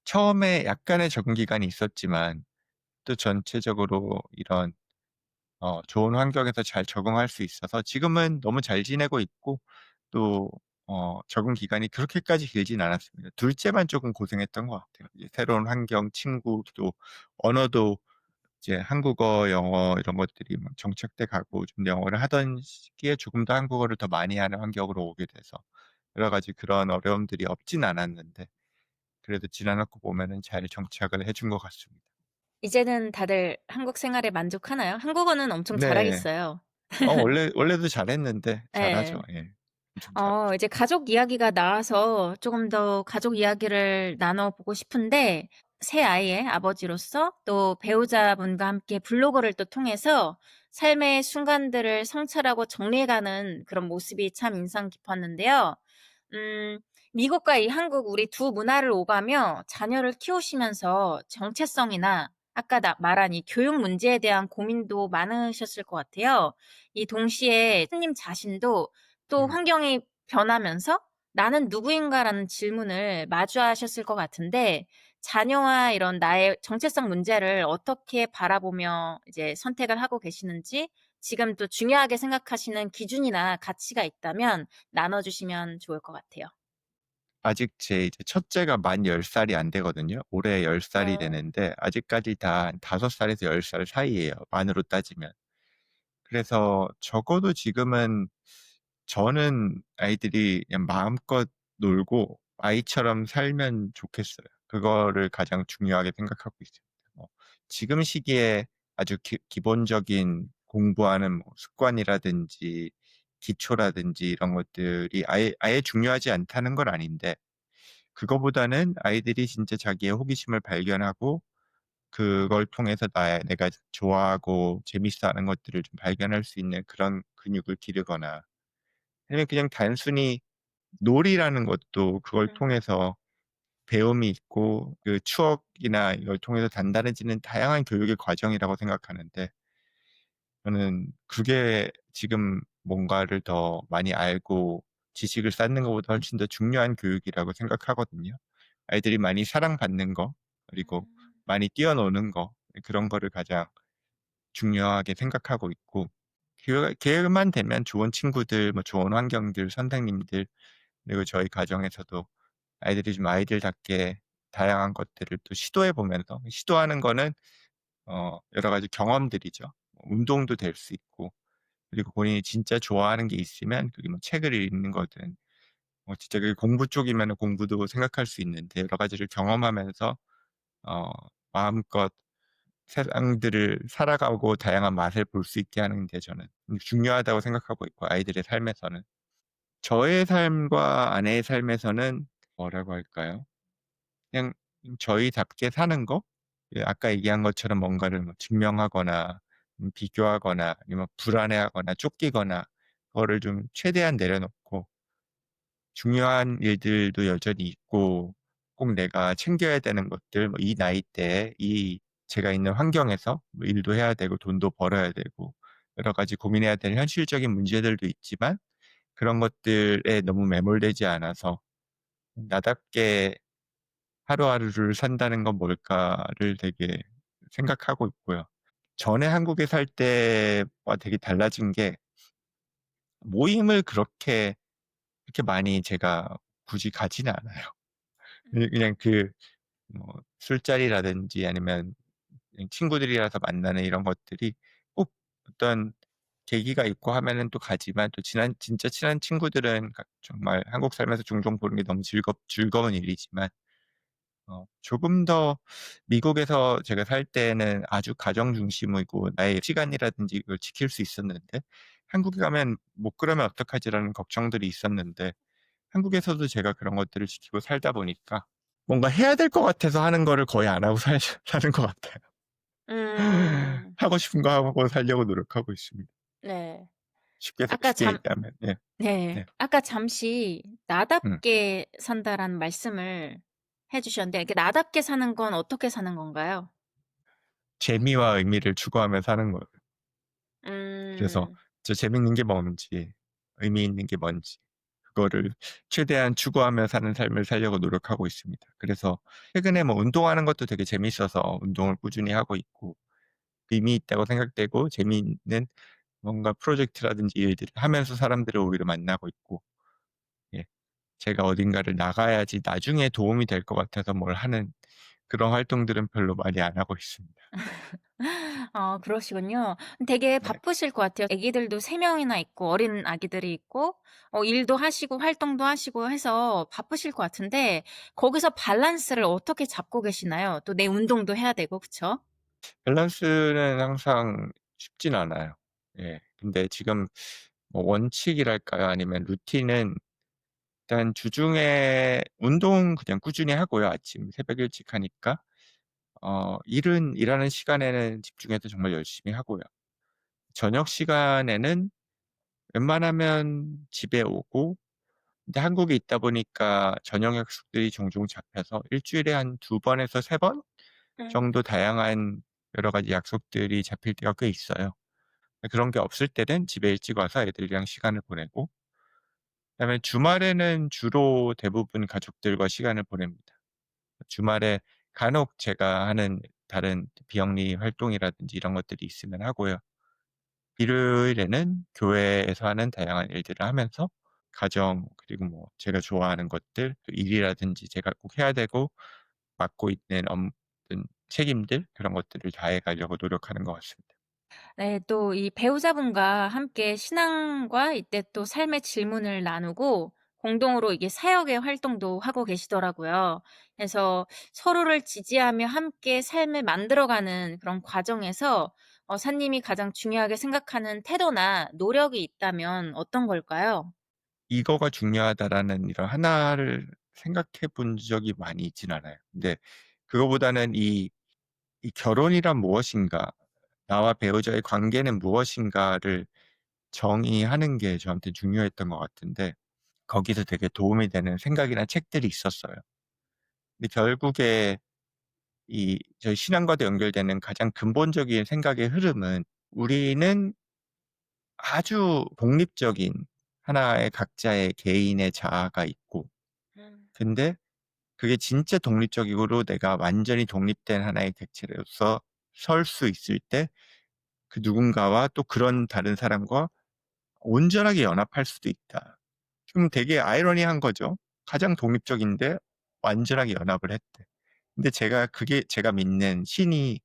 A: 처음에 약간의 적응 기간이 있었지만 또 전체적으로 이런 좋은 환경에서 잘 적응할 수 있어서 지금은 너무 잘 지내고 있고 또 적응 기간이 그렇게까지 길진 않았습니다. 둘째만 쪼금 고생했던 것 같아요. 이제 새로운 환경, 친구 또 언어도 이제 한국어, 영어 이런 것들이 막 정착돼 가고 좀 영어를 하던 시기에 조금 더 한국어를 더 많이 하는 환경으로 오게 돼서 여러 가지 그런 어려움들이 없진 않았는데 그래도 지나 놓고 보면은 잘 정착을 해준 것 같습니다.
B: 이제는 다들 한국 생활에 만족하나요? 한국어는 엄청
A: 네.
B: 잘하겠어요.
A: 원래도 잘했는데 잘하죠.
B: 예.
A: 예. 좀 다르죠.
B: 이제 가족 이야기가 나와서 조금 더 가족 이야기를 나눠 보고 싶은데 새 아이의 아버지로서 또 배우자분과 함께 블로그를 또 통해서 삶의 순간들을 성찰하고 정리해 가는 그런 모습이 참 인상 깊었는데요. 음 미국과 이 한국 우리 두 문화를 오가며 자녀를 키우시면서 정체성이나 아까 말한 이 교육 문제에 대한 고민도 많으셨을 것 같아요. 이 동시에 님 자신도 또
A: 음.
B: 환경이 변하면서 '나는 누구인가.'라는 질문을 마주하셨을 것 같은데 자녀와 이런 나의 정체성 문제를 어떻게 바라보며 이제 선택을 하고 계시는지 지금 또 중요하게 생각하시는 기준이나 가치가 있다면 나눠 주시면 좋을 것 같아요.
A: 아직 제 이제 첫째가 만 10 살이 안 되거든요. 올해 10 살이
B: 어.
A: 되는데 아직까지 다 한 5 살에서 10살 사이예요, 만으로 따지면. 그래서 적어도 지금은 저는 아이들이 그냥 마음껏 놀고 아이처럼 살면 좋겠어요. 그거를 가장 중요하게 생각하고 있습니다. 뭐 지금 시기에 아주 기본적인 공부하는 뭐 습관이라든지 기초라든지 이런 것들이 아예 중요하지 않다는 건 아닌데, 그거보다는 아이들이 진짜 자기의 호기심을 발견하고 그걸 통해서 내가 좋아하고 재밌어하는 것들을 좀 발견할 수 있는 그런 근육을 기르거나, 아니면 그냥 단순히 놀이라는 것도 그걸
B: 음.
A: 통해서 배움이 있고 그 추억이나 이걸 통해서 단단해지는 다양한 교육의 과정이라고 생각하는데, 저는 그게 지금 뭔가를 더 많이 알고 지식을 쌓는 것보다 훨씬 더 중요한 교육이라고 생각하거든요. 아이들이 많이 사랑받는 거, 그리고
B: 음.
A: 많이 뛰어노는 거, 그런 거를 가장 중요하게 생각하고 있고, 기회만 되면 좋은 친구들, 뭐 좋은 환경들, 선생님들, 그리고 저희 가정에서도 아이들이 좀 아이들답게 다양한 것들을 또 시도해 보면서, 시도하는 거는 여러 가지 경험들이죠. 운동도 될 수 있고, 그리고 본인이 진짜 좋아하는 게 있으면 그게 뭐 책을 읽는 거든, 뭐 진짜 그게 공부 쪽이면은 공부도 생각할 수 있는데, 여러 가지를 경험하면서 어 마음껏 세상들을 살아가고 다양한 맛을 볼 수 있게 하는 게 저는 중요하다고 생각하고 있고, 아이들의 삶에서는. 저의 삶과 아내의 삶에서는 뭐라고 할까요? 그냥 저희답게 사는 거? 예, 아까 얘기한 것처럼 뭔가를 뭐 증명하거나 비교하거나 아니면 불안해하거나 쫓기거나, 그거를 좀 최대한 내려놓고, 중요한 일들도 여전히 있고 꼭 내가 챙겨야 되는 것들, 뭐 이 나이대에 제가 있는 환경에서 뭐 일도 해야 되고 돈도 벌어야 되고 여러 가지 고민해야 되는 현실적인 문제들도 있지만, 그런 것들에 너무 매몰되지 않아서 나답게 하루하루를 산다는 건 뭘까를 되게 생각하고 있고요. 전에 한국에 살 때와 되게 달라진 게, 모임을 그렇게 많이 제가 굳이 가지는 않아요. 그냥 뭐 술자리라든지 아니면 그냥 친구들이라서 만나는 이런 것들이 꼭 어떤 계기가 있고 하면은 또 가지만, 또 진짜 친한 친구들은 정말 한국 살면서 종종 보는 게 너무 즐거운 일이지만, 조금 더 미국에서 제가 살 때는 아주 가정 중심이고 나의 시간이라든지 이걸 지킬 수 있었는데, 한국에 가면 '못 그러면 어떡하지.'라는 걱정들이 있었는데, 한국에서도 제가 그런 것들을 지키고 살다 보니까 뭔가 해야 될 것 같아서 하는 거를 거의 안 하고 사는 것 같아요.
B: 음.
A: 하고 싶은 거 하고 살려고 노력하고 있습니다.
B: 네.
A: 쉽게
B: 아까
A: 쉽게
B: 잠
A: 얘기하면. 예.
B: 네.
A: 네.
B: 아까 잠시
A: 음.
B: "나답게 산다."라는 말씀을 해 주셨는데 이게 나답게 사는 건 어떻게 사는 건가요?
A: 재미와 의미를 추구하며 사는 거예요. 그래서
B: 음.
A: 재밌는 게 뭔지, 의미 있는 게 뭔지, 그거를 최대한 추구하며 사는 삶을 살려고 노력하고 있습니다. 그래서 최근에 뭐 운동하는 것도 되게 재밌어서 운동을 꾸준히 하고 있고, 의미 있다고 생각되고 재미있는 뭔가 프로젝트라든지 일들을 하면서 사람들을 오히려 만나고 있고, 예, 제가 어딘가를 나가야지 나중에 도움이 될 것 같아서 뭘 하는 그런 활동들은 별로 많이 안 하고 있습니다.
B: 아 그러시군요. 되게
A: 네.
B: 바쁘실 것 같아요. 아기들도 3 명이나 있고 어린 아기들이 있고 일도 하시고 활동도 하시고 해서 바쁘실 것 같은데 거기서 밸런스를 어떻게 잡고 계시나요? 또 내 운동도 해야 되고 그쵸?
A: 밸런스는 항상 쉽진 않아요. 예. 근데 지금 뭐 원칙이랄까요? 아니면 루틴은 일단 주중에 운동 그냥 꾸준히 하고요. 아침 새벽 일찍 하니까. 일은 일하는 시간에는 집중해서 정말 열심히 하고요. 저녁 시간에는 웬만하면 집에 오고, 근데 한국에 있다 보니까 저녁 약속들이 종종 잡혀서 일 주일에 한 2번에서 3번
B: 음.
A: 정도 다양한 여러 가지 약속들이 잡힐 때가 꽤 있어요. 그런 게 없을 때는 집에 일찍 와서 애들이랑 시간을 보내고, 그다음에 주말에는 주로 대부분 가족들과 시간을 보냅니다. 주말에 간혹 제가 하는 다른 비영리 활동이라든지 이런 것들이 있으면 하고요. 일요일에는 교회에서 하는 다양한 일들을 하면서 가정, 그리고 뭐 제가 좋아하는 것들, 또 일이라든지 제가 꼭 해야 되고 맡고 있는 어떤 책임들, 그런 것들을 다해 가려고 노력하는 것 같습니다.
B: 네. 또 이 배우자분과 함께 신앙과 이때 또 삶의 질문을 나누고 공동으로 이게 사역의 활동도 하고 계시더라고요. 그래서 서로를 지지하며 함께 삶을 만들어가는 그런 과정에서 사님이 가장 중요하게 생각하는 태도나 노력이 있다면 어떤 걸까요?
A: '이거가 중요하다.'라는 이런 하나를 생각해 본 적이 많이 있진 않아요. 근데 그거보다는 이 '결혼이란 무엇인가? 나와 배우자의 관계는 무엇인가?'를 정의하는 게 저한테 중요했던 것 같은데, 거기서 되게 도움이 되는 생각이나 책들이 있었어요. 근데 결국에 이 저희 신앙과도 연결되는 가장 근본적인 생각의 흐름은, 우리는 아주 독립적인 하나의 각자의 개인의 자아가 있고,
B: 음.
A: 근데 그게 진짜 독립적이고 내가 완전히 독립된 하나의 객체로서 설 수 있을 때, 그 누군가와 또 그런 다른 사람과 온전하게 연합할 수도 있다. 좀 되게 아이러니한 거죠. 가장 독립적인데 완전하게 연합을 했대. 근데 그게 제가 믿는 신이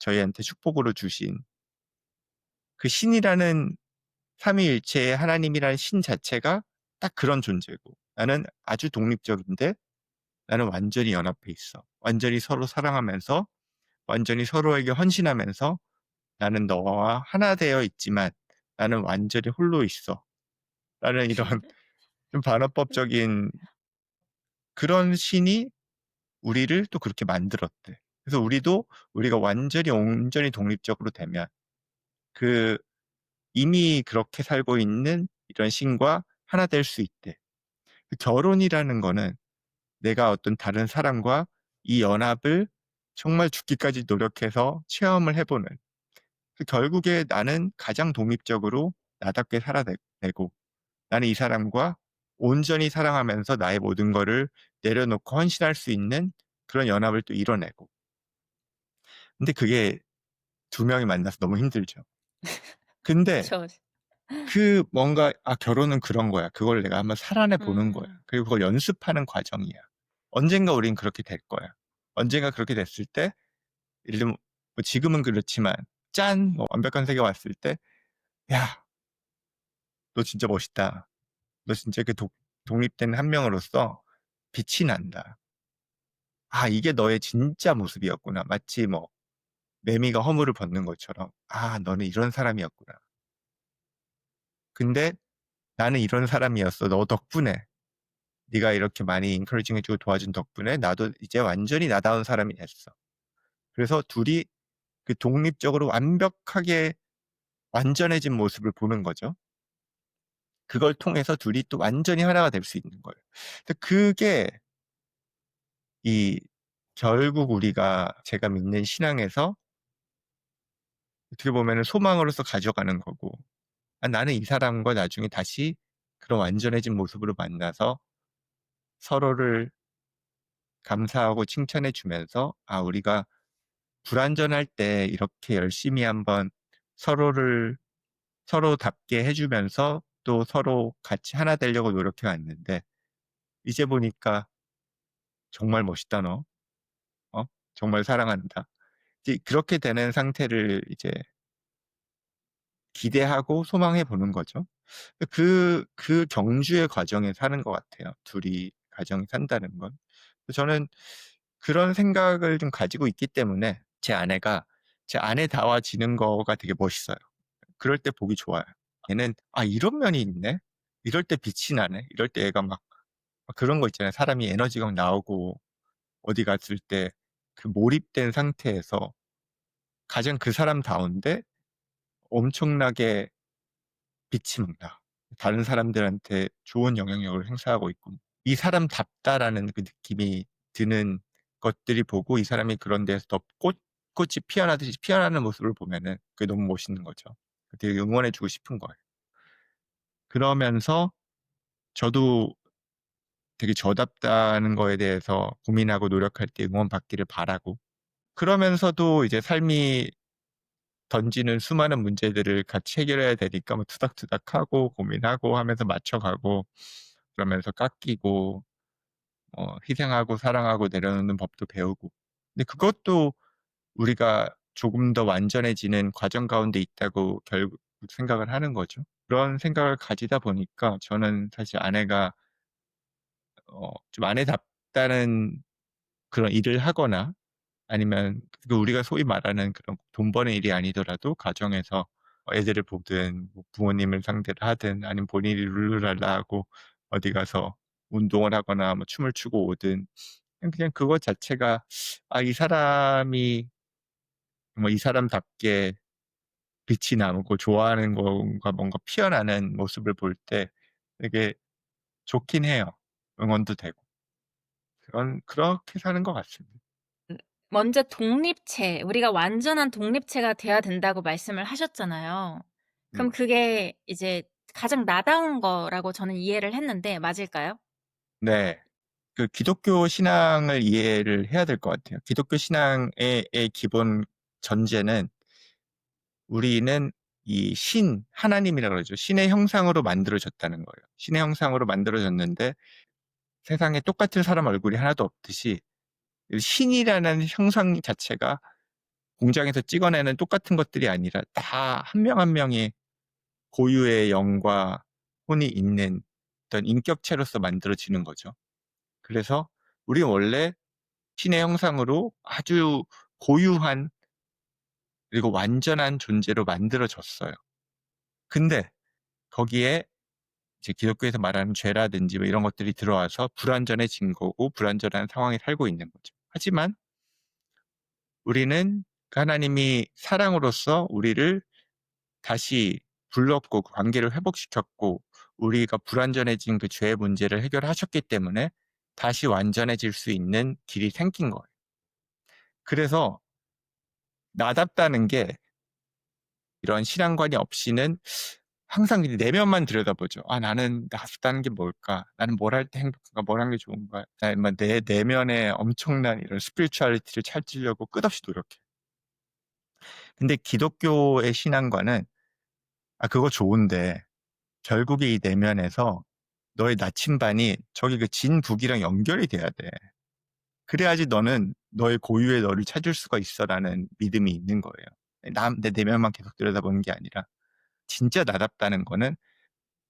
A: 저희한테 축복으로 주신, 그 신이라는 삼위일체의 하나님이라는 신 자체가 딱 그런 존재고, 나는 아주 독립적인데 나는 완전히 연합해 있어. 완전히 서로 사랑하면서 완전히 서로에게 헌신하면서, 나는 너와 하나 되어 있지만 나는 완전히 홀로 있어. 라는 이런 좀 반어법적인 그런 신이 우리를 또 그렇게 만들었대. 그래서 우리가 완전히 온전히 독립적으로 되면, 그 이미 그렇게 살고 있는 이런 신과 하나 될 수 있대. 그 결혼이라는 거는 내가 어떤 다른 사람과 이 연합을 정말 죽기까지 노력해서 체험을 해 보는, 결국에 나는 가장 독립적으로 나답게 살아내고, 나는 이 사람과 온전히 사랑하면서 나의 모든 거를 내려놓고 헌신할 수 있는 그런 연합을 또 이뤄내고. 근데 그게 두 명이 만나서 너무 힘들죠. 근데
B: 그쵸.
A: 그 뭔가 '아 결혼은 그런 거야. 그걸 내가 한번 살아내 보는 거야.
B: 음.
A: 그리고 그걸 연습하는 과정이야. 언젠가 우린 그렇게 될 거야.' 언젠가 그렇게 됐을 때, 예를 들면 뭐 지금은 그렇지만 짠 뭐 완벽한 세계가 왔을 때 '야 너 진짜 멋있다. 너 진짜 그 독립된 한 명으로서 빛이 난다. 아 이게 너의 진짜 모습이었구나.' 마치 뭐 매미가 허물을 벗는 것처럼 '아 너는 이런 사람이었구나. 근데 나는 이런 사람이었어. 너 덕분에. 네가 이렇게 많이 encouraging 해 주고 도와준 덕분에 나도 이제 완전히 나다운 사람이 됐어.' 그래서 둘이 그 독립적으로 완벽하게 완전해진 모습을 보는 거죠. 그걸 통해서 둘이 또 완전히 하나가 될 수 있는 거예요. 근데 그게 이 결국 제가 믿는 신앙에서 어떻게 보면은 소망으로서 가져가는 거고, '아 나는 이 사람과 나중에 다시 그런 완전해진 모습으로 만나서 서로를 감사하고 칭찬해 주면서, 아 우리가 불완전할 때 이렇게 열심히 한번 서로를 서로답게 해 주면서 또 서로 같이 하나 되려고 노력해 왔는데, 이제 보니까 정말 멋있다 너. 어? 정말 사랑한다.' 이제 그렇게 되는 상태를 이제 기대하고 소망해 보는 거죠. 그 경주의 과정에 사는 것 같아요, 둘이 가정이 산다는 건. 저는 그런 생각을 좀 가지고 있기 때문에 제 아내가 제 아내다워지는 거가 되게 멋있어요. 그럴 때 보기 좋아요. 얘는 '아 이런 면이 있네. 이럴 때 빛이 나네.' 이럴 때 얘가 막 그런 거 있잖아요. 사람이 에너지가 막 나오고 어디 갔을 때 그 몰입된 상태에서 가장 그 사람다운데 엄청나게 빛이 막 나. 다른 사람들한테 좋은 영향력을 행사하고 있고 '이 사람답다.'라는 그 느낌이 드는 것들이 보고 이 사람이 그런 데서 더 꽃이 피어나듯이 피어나는 모습을 보면은 그게 너무 멋있는 거죠. 되게 응원해 주고 싶은 거예요. 그러면서 저도 되게 저답다는 거에 대해서 고민하고 노력할 때 응원받기를 바라고, 그러면서도 이제 삶이 던지는 수많은 문제들을 같이 해결해야 되니까 뭐 투닥투닥하고 고민하고 하면서 맞춰가고, 그러면서 깎이고 희생하고 사랑하고 내려놓는 법도 배우고. 근데 그것도 우리가 조금 더 완전해지는 과정 가운데 있다고 결국 생각을 하는 거죠. 그런 생각을 가지다 보니까 저는 사실 아내가 좀 아내답다는 그런 일을 하거나 아니면 그 우리가 소위 말하는 그런 돈 버는 일이 아니더라도 가정에서 애들을 보든 뭐 부모님을 상대로 하든 아니면 본인이 룰루랄라 하고 어디 가서 운동을 하거나 뭐 춤을 추고 오든 그냥 그것 자체가 '아 이 사람이 뭐 이 사람답게 빛이 나고 좋아하는 건가 뭔가 피어나는 모습을 볼 때 되게 좋긴 해요. 응원도 되고. 그렇게 사는 것 같습니다.
B: 음 먼저 독립체, 우리가 완전한 독립체가 돼야 된다고 말씀을 하셨잖아요. 그럼
A: 음.
B: 그게 이제 가장 나다운 거라고 저는 이해를 했는데 맞을까요?
A: 네. 그 기독교 신앙을 이해를 해야 될 것 같아요. 기독교 신앙의 기본 전제는 우리는 이 하나님이라 그러죠. 신의 형상으로 만들어졌다는 거예요. 신의 형상으로 만들어졌는데 세상에 똑같은 사람 얼굴이 하나도 없듯이 신이라는 형상 자체가 공장에서 찍어내는 똑같은 것들이 아니라 다 한 명 한 명이 고유의 영과 혼이 있는 어떤 인격체로서 만들어지는 거죠. 그래서 우리는 원래 신의 형상으로 아주 고유한 그리고 완전한 존재로 만들어졌어요. 근데 거기에 이제 기독교에서 말하는 죄라든지 뭐 이런 것들이 들어와서 불완전해진 거고 불완전한 상황에 살고 있는 거죠. 하지만 우리는 그 하나님이 사랑으로서 우리를 다시 불렀고 그 관계를 회복시켰고 우리가 불완전해진 그 죄의 문제를 해결하셨기 때문에 다시 완전해질 수 있는 길이 생긴 거예요. 그래서 나답다는 게 이런 신앙관이 없이는 항상 이 내면만 들여다보죠. '아 나는 나답다는 게 뭘까? 나는 뭘 할 때 행복한가? 뭘 하는 게 좋은가?' 뭐 내 내면에 엄청난 이런 스피리추얼리티를 찾으려고 끝없이 노력해. 근데 기독교의 신앙관은 '아 그거 좋은데 결국에 이 내면에서 너의 나침반이 저기 그 진북이랑 연결이 돼야 돼. 그래야지 너는 너의 고유의 너를 찾을 수가 있어.'라는 믿음이 있는 거예요. 내 내면만 계속 들여다보는 게 아니라 진짜 나답다는 거는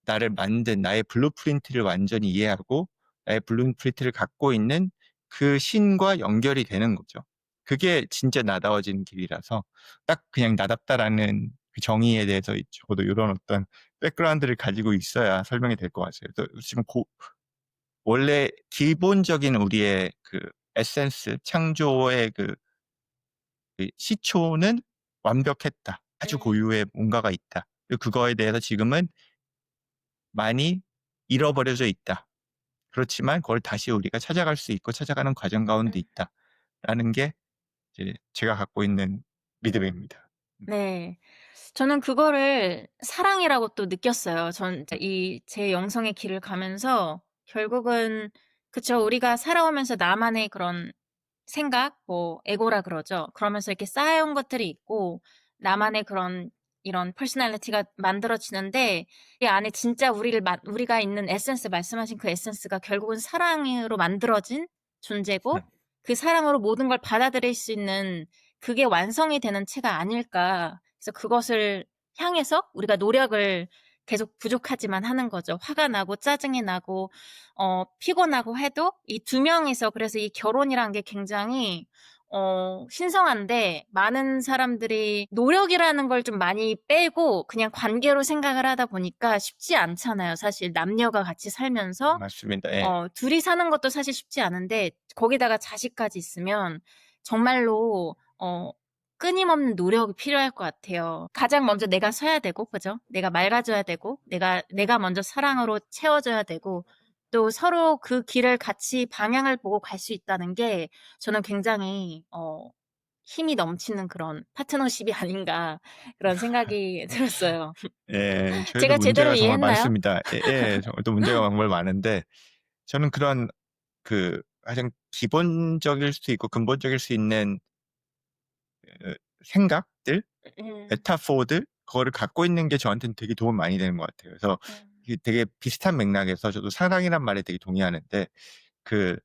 A: 나를 만든 나의 블루프린트를 완전히 이해하고 나의 블루프린트를 갖고 있는 그 신과 연결이 되는 거죠. 그게 진짜 나다워지는 길이라서 딱 그냥 나답다라는 그 정의에 대해서 저도 요런 어떤 백그라운드를 가지고 있어야 설명이 될 것 같아요. 그래서 지금 원래 기본적인 우리의 그 에센스 창조의 그 시초는 완벽했다. 아주 고유의 뭔가가 있다. 그리고 그거에 대해서 지금은 많이 잃어버려져 있다. 그렇지만 그걸 다시 우리가 찾아갈 수 있고 찾아가는 과정 가운데 있다라는 게 이제 제가 갖고 있는 믿음입니다.
B: 네. 저는 그거를 사랑이라고 또 느꼈어요. 전 이 제 영성의 길을 가면서 결국은 그쵸. 우리가 살아오면서 나만의 그런 생각, 뭐 에고라 그러죠. 그러면서 이렇게 쌓여온 것들이 있고 나만의 그런 이런 퍼스널리티가 만들어지는데 이 안에 진짜 우리가 있는 에센스 말씀하신 그 에센스가 결국은 사랑으로 만들어진 존재고
A: 네.
B: 그 사랑으로 모든 걸 받아들일 수 있는 그게 완성이 되는 체가 아닐까. 그래서 그것을 향해서 우리가 노력을 계속 부족하지만 하는 거죠. 화가 나고 짜증이 나고 피곤하고 해도 이 두 명이서 그래서 이 결혼이란 게 굉장히 신성한데 많은 사람들이 노력이라는 걸 좀 많이 빼고 그냥 관계로 생각을 하다 보니까 쉽지 않잖아요. 사실 남녀가 같이 살면서
A: 맞습니다. 예.
B: 둘이 사는 것도 사실 쉽지 않은데 거기다가 자식까지 있으면 정말로 끊임없는 노력이 필요할 것 같아요. 가장 먼저 내가 서야 되고, 그죠? 내가 맑아져야 되고, 내가 먼저 사랑으로 채워져야 되고, 또 서로 그 길을 같이 방향을 보고 갈 수 있다는 게 저는 굉장히 힘이 넘치는 그런 파트너십이 아닌가 그런 생각이 들었어요.
A: 예. 저희도
B: 제가 제대로
A: 문제가 정말
B: 이해했나요?
A: 많습니다. 예예. 정말 또 문제가 정말 많은데 저는 그런 가장 기본적일 수 있고 근본적일 수 있는 생각들,
B: 음.
A: 메타포들 그거를 갖고 있는 게 저한테는 되게 도움이 많이 되는 것 같아요. 그래서
B: 음.
A: 이게 되게 비슷한 맥락에서 저도 사랑이란 말에 되게 동의하는데 그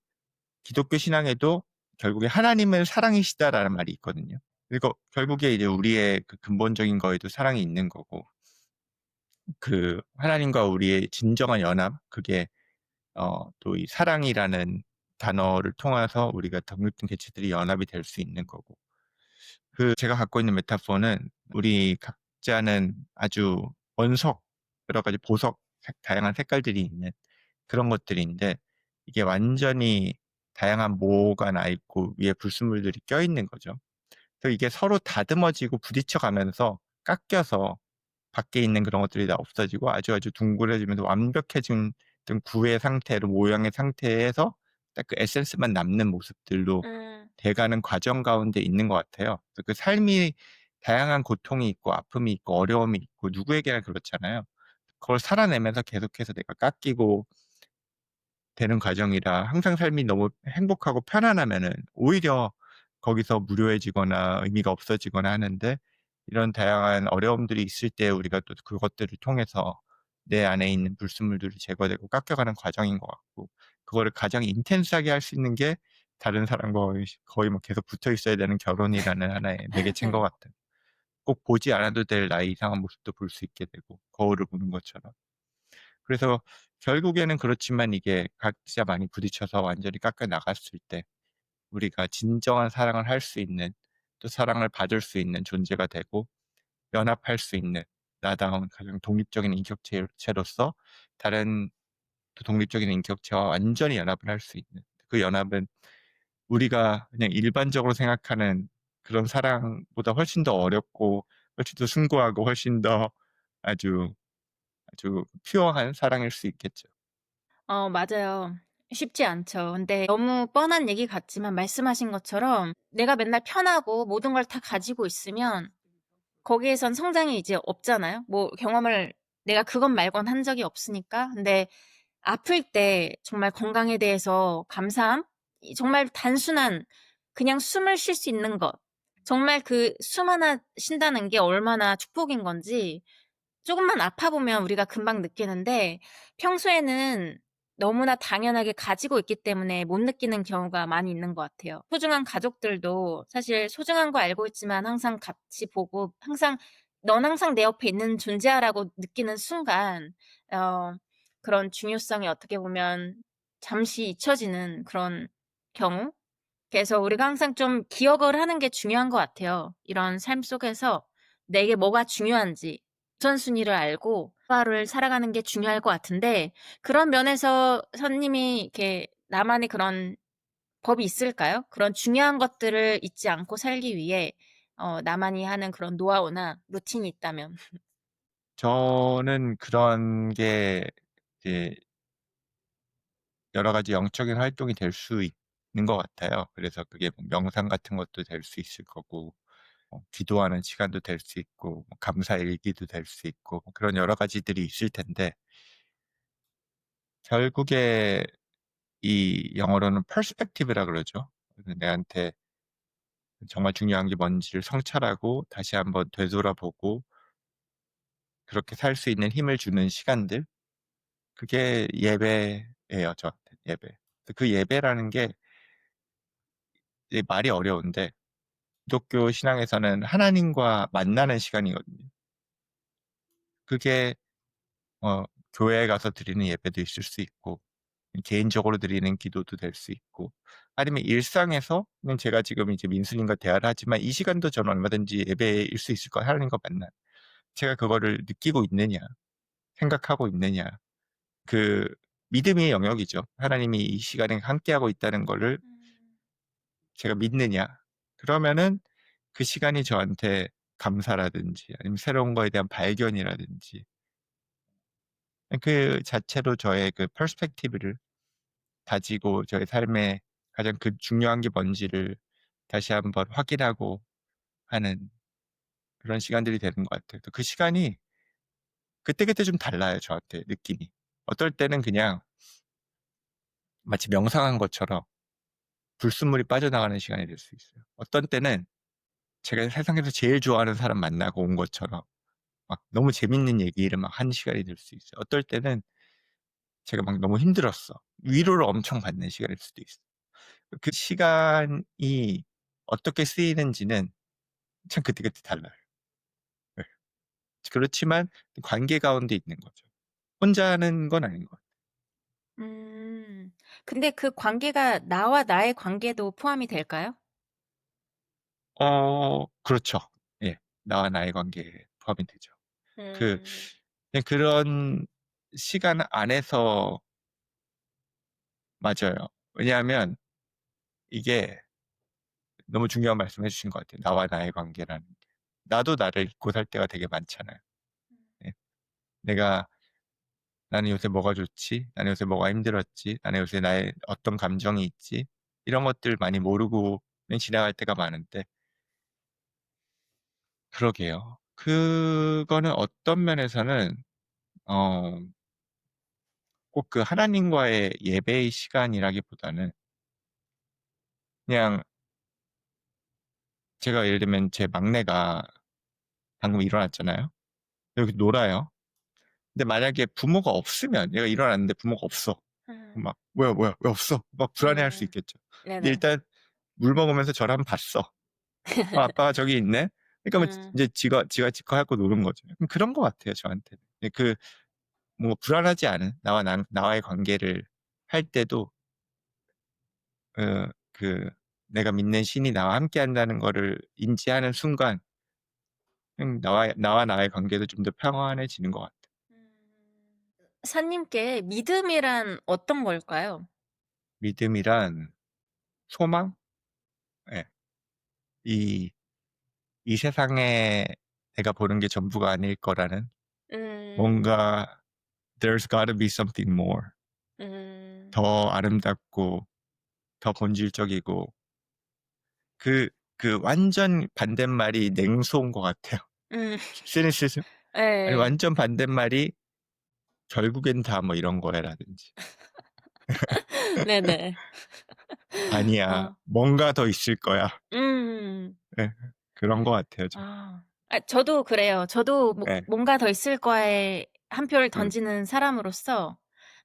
A: 기독교 신앙에도 결국에 "하나님은 사랑이시다."라는 말이 있거든요. 그리고 결국에 이제 우리의 그 근본적인 거에도 사랑이 있는 거고 하나님과 우리의 진정한 연합 그게 또 이 사랑이라는 단어를 통해서 우리가 독립된 개체들이 연합이 될 수 있는 거고 제가 갖고 있는 메타포는 우리 각자는 아주 원석 여러 가지 보석 다양한 색깔들이 있는 그런 것들인데 이게 완전히 다양한 모가 나 있고 위에 불순물들이 껴있는 거죠. 그래서 이게 서로 다듬어지고 부딪혀 가면서 깎여서 밖에 있는 그런 것들이 다 없어지고 아주 둥그러지면서 완벽해진 어떤 구의 상태로 모양의 상태에서 딱 그 에센스만 남는 모습들로
B: 음.
A: 돼가는 과정 가운데 있는 것 같아요. 그래서 그 삶이 다양한 고통이 있고 아픔이 있고 어려움이 있고 누구에게나 그렇잖아요. 그걸 살아내면서 계속해서 내가 깎이고 되는 과정이라 항상 삶이 너무 행복하고 편안하면은 오히려 거기서 무료해지거나 의미가 없어지거나 하는데 이런 다양한 어려움들이 있을 때 우리가 또 그것들을 통해서 내 안에 있는 불순물들이 제거되고 깎여가는 과정인 것 같고 그거를 가장 인텐스하게 할 수 있는 게 다른 사람과 거의 뭐 계속 붙어 있어야 되는 결혼이라는 하나의 매개체인 것
B: 네.
A: 같아요. 꼭 보지 않아도 될 나의 이상한 모습도 볼 수 있게 되고 거울을 보는 것처럼. 그래서 결국에는 그렇지만 이게 각자 많이 부딪혀서 완전히 깎여 나갔을 때 우리가 진정한 사랑을 할 수 있는 또 사랑을 받을 수 있는 존재가 되고 연합할 수 있는 나다운 가장 독립적인 인격체로서 다른 또 독립적인 인격체와 완전히 연합을 할 수 있는 그 연합은 우리가 그냥 일반적으로 생각하는 그런 사랑보다 훨씬 더 어렵고 훨씬 더 숭고하고 훨씬 더 아주 퓨어한 사랑일 수 있겠죠.
B: 맞아요. 쉽지 않죠. 근데 너무 뻔한 얘기 같지만 말씀하신 것처럼 내가 맨날 편하고 모든 걸 다 가지고 있으면 거기에선 성장이 이제 없잖아요. 뭐 경험을 내가 그것 말곤 한 적이 없으니까. 근데 아플 때 정말 건강에 대해서 감사함? 정말 단순한 그냥 숨을 쉴 수 있는 것. 정말 그 숨 하나 쉰다는 게 얼마나 축복인 건지 조금만 아파 보면 우리가 금방 느끼는데 평소에는 너무나 당연하게 가지고 있기 때문에 못 느끼는 경우가 많이 있는 것 같아요. 소중한 가족들도 사실 소중한 거 알고 있지만 항상 같이 보고 항상 "넌 항상 내 옆에 있는 존재야."라고 느끼는 순간 어 그런 중요성이 어떻게 보면 잠시 잊혀지는 그런 경우? 그래서 우리가 항상 좀 기억을 하는 게 중요한 것 같아요. 이런 삶 속에서 내게 뭐가 중요한지 우선순위를 알고 하루를 살아가는 게 중요할 것 같은데 그런 면에서 선님이 이렇게 나만의 그런 법이 있을까요? 그런 중요한 것들을 잊지 않고 살기 위해 나만이 하는 그런 노하우나 루틴이 있다면.
A: 저는 그런 게 이제 여러 가지 영적인 활동이 될 수 있는 것 같아요. 그래서 그게 뭐 명상 같은 것도 될 수 있을 거고 기도하는 시간도 될 수 있고 뭐 감사 일기도 될 수 있고 뭐 그런 여러 가지들이 있을 텐데 결국에 이 영어로는 perspective라 그러죠. 그래서 내한테 정말 중요한 게 뭔지를 성찰하고 다시 한번 되돌아보고 그렇게 살 수 있는 힘을 주는 시간들 그게 예배예요, 저한테는 예배. 그 예배라는 게 이제 말이 어려운데 기독교 신앙에서는 하나님과 만나는 시간이거든요. 그게 어 교회에 가서 드리는 예배도 있을 수 있고 개인적으로 드리는 기도도 될 수 있고, 아니면 일상에서는 제가 지금 이제 민수님과 대화를 하지만 이 시간도 저는 얼마든지 예배일 수 있을 거야. 하나님과 만나. 제가 그거를 느끼고 있느냐, 생각하고 있느냐. 그 믿음의 영역이죠. 하나님이 이 시간에 함께하고 있다는 거를 제가 믿느냐. 그러면은 그 시간이 저한테 감사라든지 아니면 새로운 거에 대한 발견이라든지 그 자체로 저의 그 퍼스펙티브를 가지고 저의 삶에 가장 그 중요한 게 뭔지를 다시 한번 확인하고 하는 그런 시간들이 되는 것 같아요. 그 시간이 그때그때 좀 달라요, 저한테 느낌이. 어떨 때는 그냥 마치 명상한 것처럼 불순물이 빠져나가는 시간이 될 수 있어요. 어떤 때는 제가 세상에서 제일 좋아하는 사람 만나고 온 것처럼 막 너무 재밌는 얘기를 막 한 시간이 될 수 있어요. 어떨 때는 제가 막 너무 힘들었어. 위로를 엄청 받는 시간일 수도 있어요. 그 시간이 어떻게 쓰이는지는 참 그때그때 달라요. 네. 그렇지만 관계 가운데 있는 거죠. 혼자 하는 건 아닌 것 같아요.
B: 음. 근데 그 관계가 나와 나의 관계도 포함이 될까요?
A: 그렇죠. 예. 나와 나의 관계에 포함이 되죠. 그
B: 음.
A: 그냥 그런 시간 안에서 맞아요. 왜냐하면 이게 너무 중요한 말씀해 주신 것 같아요. 나와 나의 관계라는 게. 나도 나를 잊고 살 때가 되게 많잖아요. 예. 내가 '나는 요새 뭐가 좋지? 나는 요새 뭐가 힘들었지? 나는 요새 나의 어떤 감정이 있지?' 이런 것들 많이 모르고 그냥 지나갈 때가 많은데 그러게요. 그거는 어떤 면에서는 어 꼭 그 하나님과의 예배의 시간이라기보다는 그냥 제가 예를 들면 제 막내가 방금 일어났잖아요. 여기 놀아요. 근데 만약에 부모가 없으면 얘가 일어났는데 부모가 없어.
B: 음.
A: 막 "뭐야, 뭐야. 왜 없어?" 막 불안해할 수
B: 음.
A: 있겠죠. 근데
B: 네네.
A: 일단 물 먹으면서 저를 한번 봤어. '아빠가 저기 있네.' 그러니까 뭐
B: 음.
A: 인제 지가 지거 하고 노는 거죠. 그런 것 같아요 저한테는. 예 뭐 불안하지 않은 나와의 관계를 할 때도 그 내가 믿는 신이 나와 함께한다는 거를 인지하는 순간 나와 나의 관계도 좀 더 평안해지는 것 같아요.
B: 사님께 믿음이란 어떤 걸까요?
A: 믿음이란 소망? 예. 이 이 세상에 내가 보는 게 전부가 아닐 거라는
B: 음.
A: 뭔가 there's gotta be something more.
B: 음.
A: 더 아름답고 더 본질적이고 그 완전 반대말이 냉소인 것 같아요.
B: 음.
A: 시니시즘? 아니
B: 예.
A: 완전 반대말이 "결국엔 다 뭐 이런 거야."라든지
B: 네네.
A: "아니야.
B: 어.
A: 뭔가 더 있을 거야."
B: 음.
A: 예. 그런 것 같아요 저는.
B: 아. 아 저도 그래요. 저도
A: 예.
B: 뭔가 더 있을 거에 한 표를
A: 음.
B: 던지는 사람으로서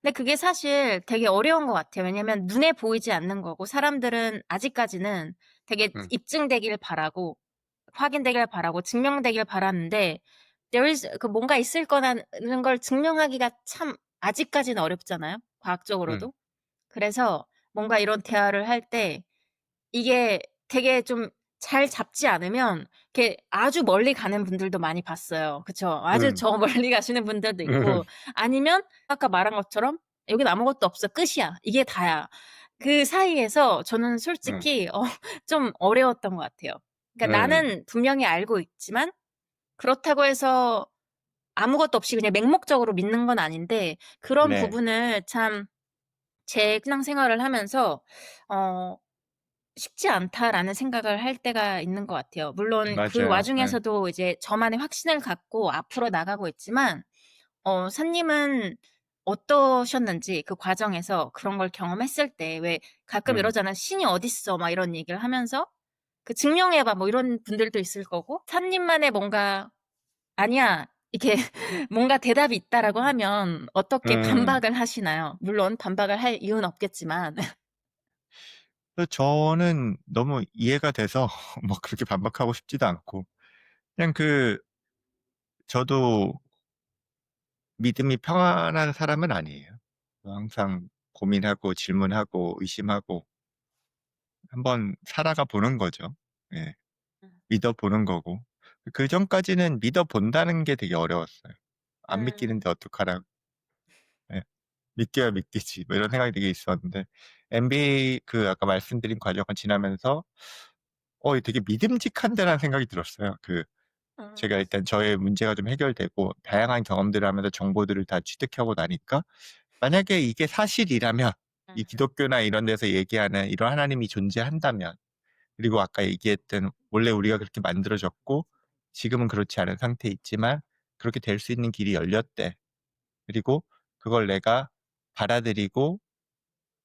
B: 근데 그게 사실 되게 어려운 것 같아요. 왜냐면 눈에 보이지 않는 거고 사람들은 아직까지는 되게
A: 음.
B: 입증되길 바라고 확인되길 바라고 증명되길 바라는데 there is 그 뭔가 있을 거라는 걸 증명하기가 참 아직까지는 어렵잖아요,
A: 음.
B: 과학적으로도. 그래서 뭔가 이런 대화를 할 때 이게 되게 좀 잘 잡지 않으면 이렇게 아주 멀리 가는 분들도 많이 봤어요. 그쵸? 아주
A: 음.
B: 저 멀리 가시는 분들도 있고 아니면 아까 말한 것처럼 "여긴 아무것도 없어. 끝이야. 이게 다야." 그 사이에서 저는
A: 음.
B: 솔직히 좀 어려웠던 것 같아요. 그러니까
A: 음.
B: 나는 분명히 알고 있지만 그렇다고 해서 아무것도 없이 그냥 맹목적으로 믿는 건 아닌데 그런
A: 네.
B: 부분을 참 제 신앙생활을 하면서 어 '쉽지 않다.'라는 생각을 할 때가 있는 것 같아요. 물론 그
A: 맞아요. 예.
B: 와중에서도 이제 저만의 확신을 갖고 앞으로 나가고 있지만 선님은 어떠셨는지 그 과정에서 그런 걸 경험했을 때 왜 가끔
A: 음.
B: 이러잖아요. "신이 어딨어." 막 이런 얘기를 하면서 그 "증명해 봐." 뭐 이런 분들도 있을 거고 사님만의 뭔가 "아니야." 이렇게 뭔가 대답이 있다라고 하면 어떻게
A: 음.
B: 반박을 하시나요? 물론 반박을 할 이유는 없겠지만.
A: 저는 너무 이해가 돼서 뭐 그렇게 반박하고 싶지도 않고 그냥 저도 믿음이 평안한 사람은 아니에요. 항상 고민하고 질문하고 의심하고 한번 살아가 보는 거죠. 예.
B: 음.
A: 믿어 보는 거고. 그전까지는 믿어 본다는 게 되게 어려웠어요. '안
B: 음.
A: 믿기는데 어떡하라고.' 예. '믿겨야 믿기지.' 뭐 이런 생각이 되게 있었는데 MBA 아까 말씀드린 과정을 지나면서 되게 믿음직한데라는 생각이 들었어요. 제가
B: 음.
A: 일단 저의 문제가 좀 해결되고 다양한 경험들을 하면서 정보들을 다 취득하고 나니까 만약에 이게 사실이라면 이
B: 음.
A: 기독교나 이런 데서 얘기하는 이런 하나님이 존재한다면, 그리고 아까 얘기했던 원래 우리가 그렇게 만들어졌고 지금은 그렇지 않은 상태에 있지만 그렇게 될 수 있는 길이 열렸대. 그리고 그걸 내가 받아들이고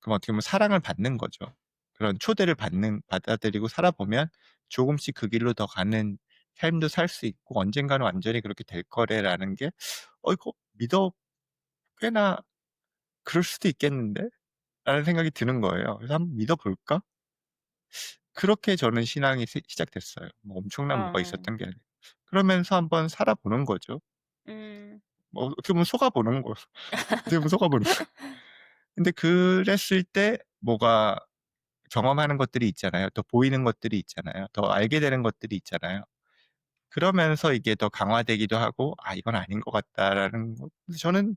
A: 그럼 어떻게 보면 사랑을 받는 거죠. 그런 초대를 받아들이고 살아보면 조금씩 그 길로 더 가는 삶도 살 수 있고 '언젠가는 완전히 그렇게 될 거래.'라는 게 이거 믿어 꽤나 '그럴 수도 있겠는데?'라는 생각이 드는 거예요. 그래서 '한번 믿어 볼까?' 그렇게 저는 신앙이 시작됐어요. 뭐 엄청난 뭐가
B: 어.
A: 있었던 게 아니고. 그러면서 한번 살아보는 거죠.
B: 음.
A: 뭐 어떻게 보면 속아보는 거 어떻게 보면 속아보는 거예요. 근데 그랬을 때 뭐가 경험하는 것들이 있잖아요. 더 보이는 것들이 있잖아요. 더 알게 되는 것들이 있잖아요. 그러면서 이게 더 강화되기도 하고 '아 이건 아닌 것 같다.'라는 거. 저는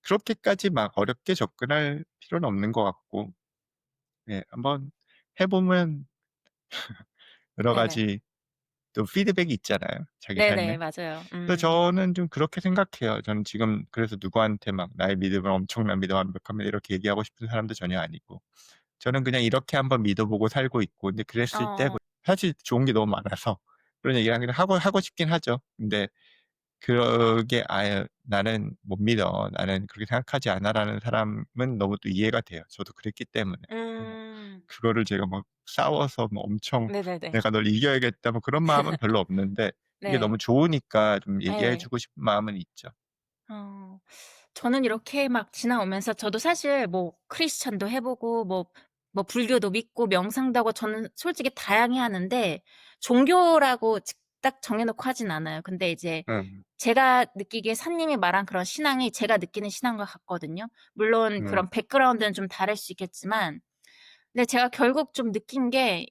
A: 그렇게까지 막 어렵게 접근할 필요는 없는 것 같고, 예 한번 해 보면 여러
B: 네네.
A: 가지 또 피드백이 있잖아요, 자기
B: 네네.
A: 삶에.
B: 맞아요.
A: 그래서 저는 좀 그렇게 생각해요. 저는 지금 그래서 누구한테 막 "나의 믿음은 엄청납니다. 완벽합니다." 이렇게 얘기하고 싶은 사람도 전혀 아니고, 저는 그냥 이렇게 한번 믿어 보고 살고 있고, 근데 그랬을 때
B: 어.
A: 사실 좋은 게 너무 많아서 그런 얘기를 하긴 하고 싶긴 하죠. 근데 그게 "아유 나는 못 믿어. 나는 그렇게 생각하지 않아."라는 사람은 너무 또 이해가 돼요. 저도 그랬기 때문에. 뭐
B: 음.
A: 그거를 제가 막 싸워서 뭐 엄청
B: 네네네.
A: '내가 널 이겨야겠다.' 뭐 그런 마음은 별로 없는데 이게
B: 네.
A: 너무 좋으니까 좀 얘기해
B: 예.
A: 주고 싶은 마음은 있죠.
B: 어. 저는 이렇게 막 지나오면서 저도 사실 뭐 크리스천도 해 보고 뭐 불교도 믿고 명상도 하고 저는 솔직히 다양히 하는데 종교라고 딱 정해 놓고 하진 않아요. 근데 이제
A: 음.
B: 제가 느끼기에 산님이 말한 그런 신앙이 제가 느끼는 신앙과 같거든요. 물론
A: 음.
B: 그런 백그라운드는 좀 다를 수 있겠지만 근데 제가 결국 좀 느낀 게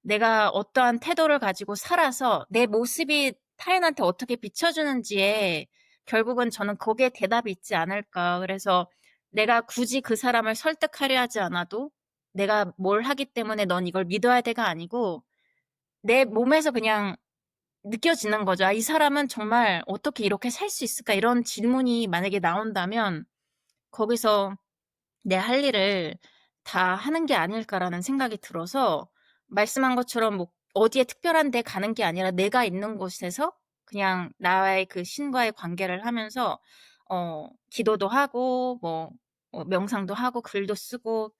B: 내가 어떠한 태도를 가지고 살아서 내 모습이 타인한테 어떻게 비춰주는지에 결국은 저는 거기에 대답이 있지 않을까. 그래서 내가 굳이 그 사람을 설득하려 하지 않아도 내가 뭘 하기 때문에 "넌 이걸 믿어야 돼."가 아니고 내 몸에서 그냥 느껴지는 거죠. '아 이 사람은 정말 어떻게 이렇게 살 수 있을까?' 이런 질문이 만약에 나온다면 거기서 '내 할 일을 다 하는 게 아닐까.'라는 생각이 들어서 말씀한 것처럼 뭐 어디에 특별한 데 가는 게 아니라 내가 있는 곳에서 그냥 나의 그 신과의 관계를 하면서 기도도 하고 명상도 하고 글도 쓰고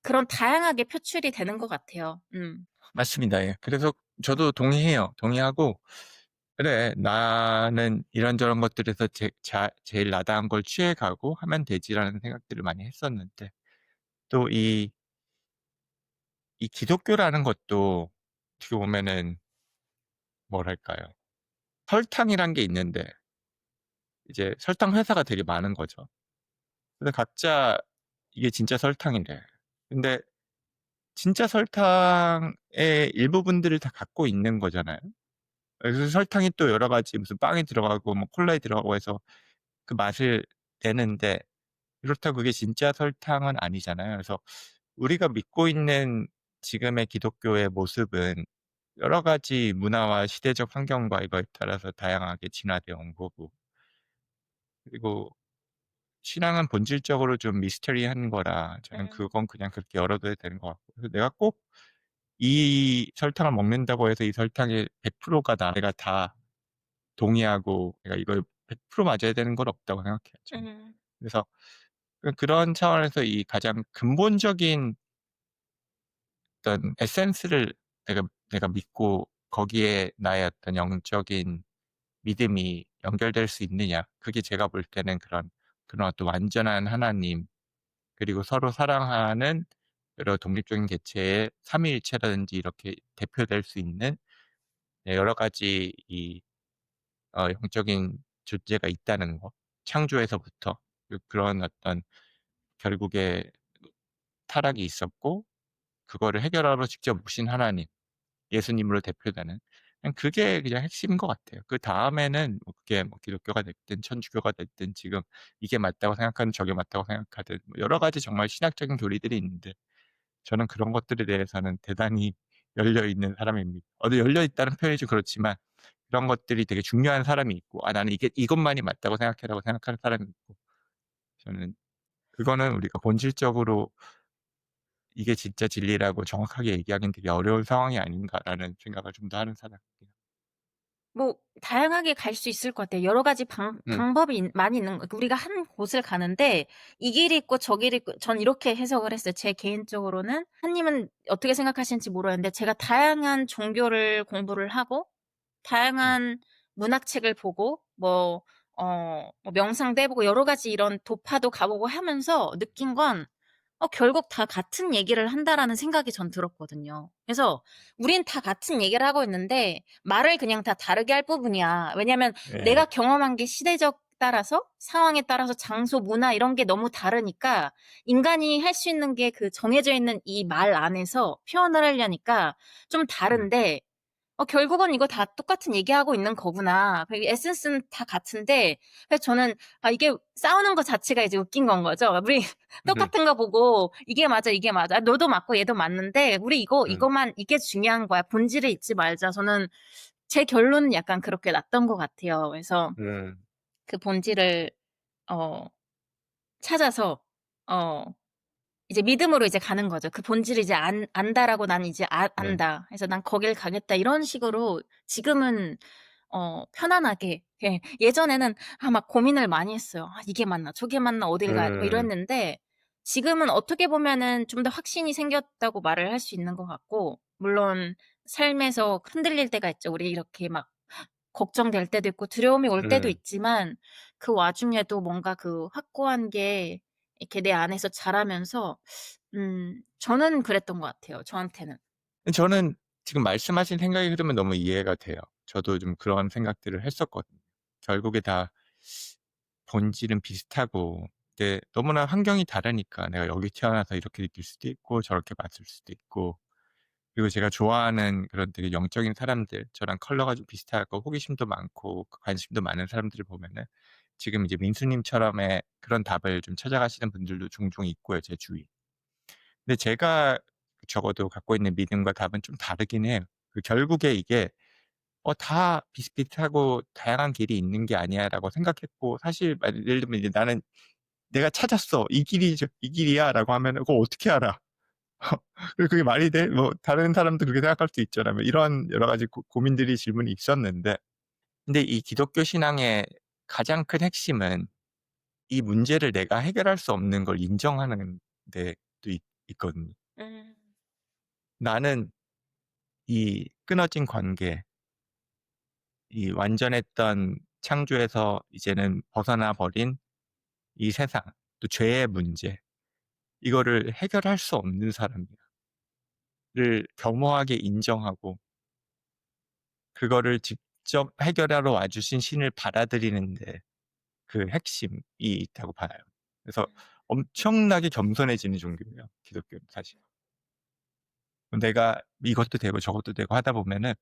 B: 그런 다양하게 표출이 되는 것 같아요. 음.
A: 맞습니다. 예. 그래서 저도 동의해요. 동의하고 '그래 나는 이런저런 것들에서 제일 나다운 걸 취해 가고 하면 되지.'라는 생각들을 많이 했었는데, 또 이 기독교라는 것도 어떻게 보면은 뭐랄까요. 설탕이란 게 있는데 이제 설탕 회사가 되게 많은 거죠. 근데 각자 이게 진짜 설탕이래. 근데 진짜 설탕의 일부분들을 다 갖고 있는 거잖아요. 그래서 설탕이 또 여러 가지 무슨 빵에 들어가고 뭐 콜라에 들어가고 해서 그 맛을 내는데, 그렇다고 그게 진짜 설탕은 아니잖아요. 그래서 우리가 믿고 있는 지금의 기독교의 모습은 여러 가지 문화와 시대적 환경과 이거에 따라서 다양하게 진화되어 온 거고, 그리고 신앙은 본질적으로 좀 미스터리한 거라 저는
B: 음.
A: 그건 그냥 그렇게 열어둬야 되는 것 같고, 그래서 내가 꼭 이 설탕을 먹는다고 해서 이 설탕의 100% 가 내가 다 동의하고 내가 이걸 100% 맞아야 되는 건 없다고 생각해요 저는.
B: 음.
A: 그래서 그런 차원에서 이 가장 근본적인 어떤 에센스를 내가 믿고 거기에 나의 어떤 영적인 믿음이 연결될 수 있느냐. 그게 제가 볼 때는 그런 어떤 완전한 하나님, 그리고 서로 사랑하는 여러 독립적인 개체의 삼위일체라든지 이렇게 대표될 수 있는 여러 가지 영적인 존재가 있다는 거. 창조에서부터 그런 어떤 결국에 타락이 있었고 그거를 해결하러 직접 오신 하나님, 예수님으로 대표되는 그게 그냥 핵심인 것 같아요. 그다음에는 뭐 그게 뭐 기독교가 됐든 천주교가 됐든 지금 이게 맞다고 생각하든 저게 맞다고 생각하든 뭐 여러 가지 정말 신학적인 교리들이 있는데 저는 그런 것들에 대해서는 대단히 열려 있는 사람입니다. 열려 있다는 표현이 좀 그렇지만 그런 것들이 되게 중요한 사람이 있고 '아 나는 이게 이것만이 맞다고 생각해.'라고 생각하는 사람이 있고 저는 그거는 우리가 본질적으로 '이게 진짜 진리라고 정확하게 얘기하기는 되게 어려운 상황이 아닌가.'라는 생각을 좀 더 하는 사람이에요.
B: 뭐 다양하게 갈 수 있을 것 같아요. 여러 가지
A: 음.
B: 방법이 많이 있는 거 우리가 한 곳을 가는데 이 길이 있고 저 길이 있고 전 이렇게 해석을 했어요. 제 개인적으로는 하나님은 어떻게 생각하시는지 모르겠는데 제가 다양한 종교를 공부를 하고
A: 음.
B: 다양한 문학책을 보고 뭐 명상도 해 보고 여러 가지 이런 도파도 가 보고 하면서 느낀 건 결국 다 같은 얘기를 한다라는 생각이 전 들었거든요. 그래서 '우린 다 같은 얘기를 하고 있는데 말을 그냥 다 다르게 할 뿐이야.' 왜냐면 내가
A: 예.
B: 경험한 게 시대적 따라서 상황에 따라서 장소, 문화 이런 게 너무 다르니까 인간이 할 수 있는 게 그 정해져 있는 이 말 안에서 표현을 하려니까 좀
A: 음.
B: 다른데 결국은 이거 다 똑같은 얘기하고 있는 거구나. 그 에센스는 다 같은데 그래서 저는 이게 싸우는 것 자체가 이제 웃긴 건 거죠. 우리
A: 음.
B: 똑같은 거 보고 '이게 맞아, 이게 맞아. 너도 맞고 얘도 맞는데 우리
A: 음.
B: 이것만 이게 중요한 거야. 본질을 잊지 말자.' 저는 제 결론은 약간 그렇게 났던 것 같아요. 그래서
A: 음.
B: 그 본질을 어 찾아서 어 이제 믿음으로 이제 가는 거죠. 그 본질을 이제 안다라고 나는 이제
A: 네.
B: 안다. 그래서 '난 거길 가겠다.' 이런 식으로 지금은 편안하게 예전에는 막 고민을 많이 했어요. '아 이게 맞나? 저게 맞나? 어딜 가야 돼?' 뭐
A: 음.
B: 이랬는데 지금은 어떻게 보면은 좀 더 확신이 생겼다고 말을 할 수 있는 것 같고 물론 삶에서 흔들릴 때가 있죠. 우리 이렇게 막 걱정될 때도 있고 두려움이 올 때도
A: 음.
B: 있지만 그 와중에도 뭔가 그 확고한 게 이렇게 내 안에서 자라면서 저는 그랬던 것 같아요, 저한테는.
A: 저는 지금 말씀하신 생각의 흐름은 너무 이해가 돼요. 저도 좀 그런 생각들을 했었거든요. 결국에 다 본질은 비슷하고 근데 너무나 환경이 다르니까 내가 여기 태어나서 이렇게 느낄 수도 있고 저렇게 봤을 수도 있고 그리고 제가 좋아하는 그런 되게 영적인 사람들 저랑 컬러가 좀 비슷하고 호기심도 많고 관심도 많은 사람들을 보면은 지금 이제 민수님처럼의 그런 답을 좀 찾아가시는 분들도 종종 있고요, 제 주위에. 근데 제가 적어도 갖고 있는 믿음과 답은 좀 다르긴 해요. 결국에 이게 다 비슷비슷하고 다양한 길이 있는 게 아니야라고 생각했고 사실 예를 들면 이제 나는 '내가 찾았어. 이 길이야.'라고 하면은 그걸 어떻게 알아? 그게 말이 돼? 뭐 다른 사람도 그렇게 생각할 수 있잖아요. 뭐 이런 여러 가지 고민들이 질문이 있었는데 근데 이 기독교 신앙의 가장 큰 핵심은 이 문제를 내가 해결할 수 없는 걸 인정하는 데도 있거든요.
B: 음.
A: 나는 이 끊어진 관계, 이 완전했던 창조에서 이제는 벗어나 버린 이 세상, 또 죄의 문제 이거를 해결할 수 없는 사람이야를 겸허하게 인정하고 그거를 직접 해결하러 와 주신 신을 받아들이는데 그 핵심이 있다고 봐요. 그래서 엄청나게 겸손해지는 종교예요, 기독교는 사실. 내가 이것도 되고 저것도 되고 하다 보면은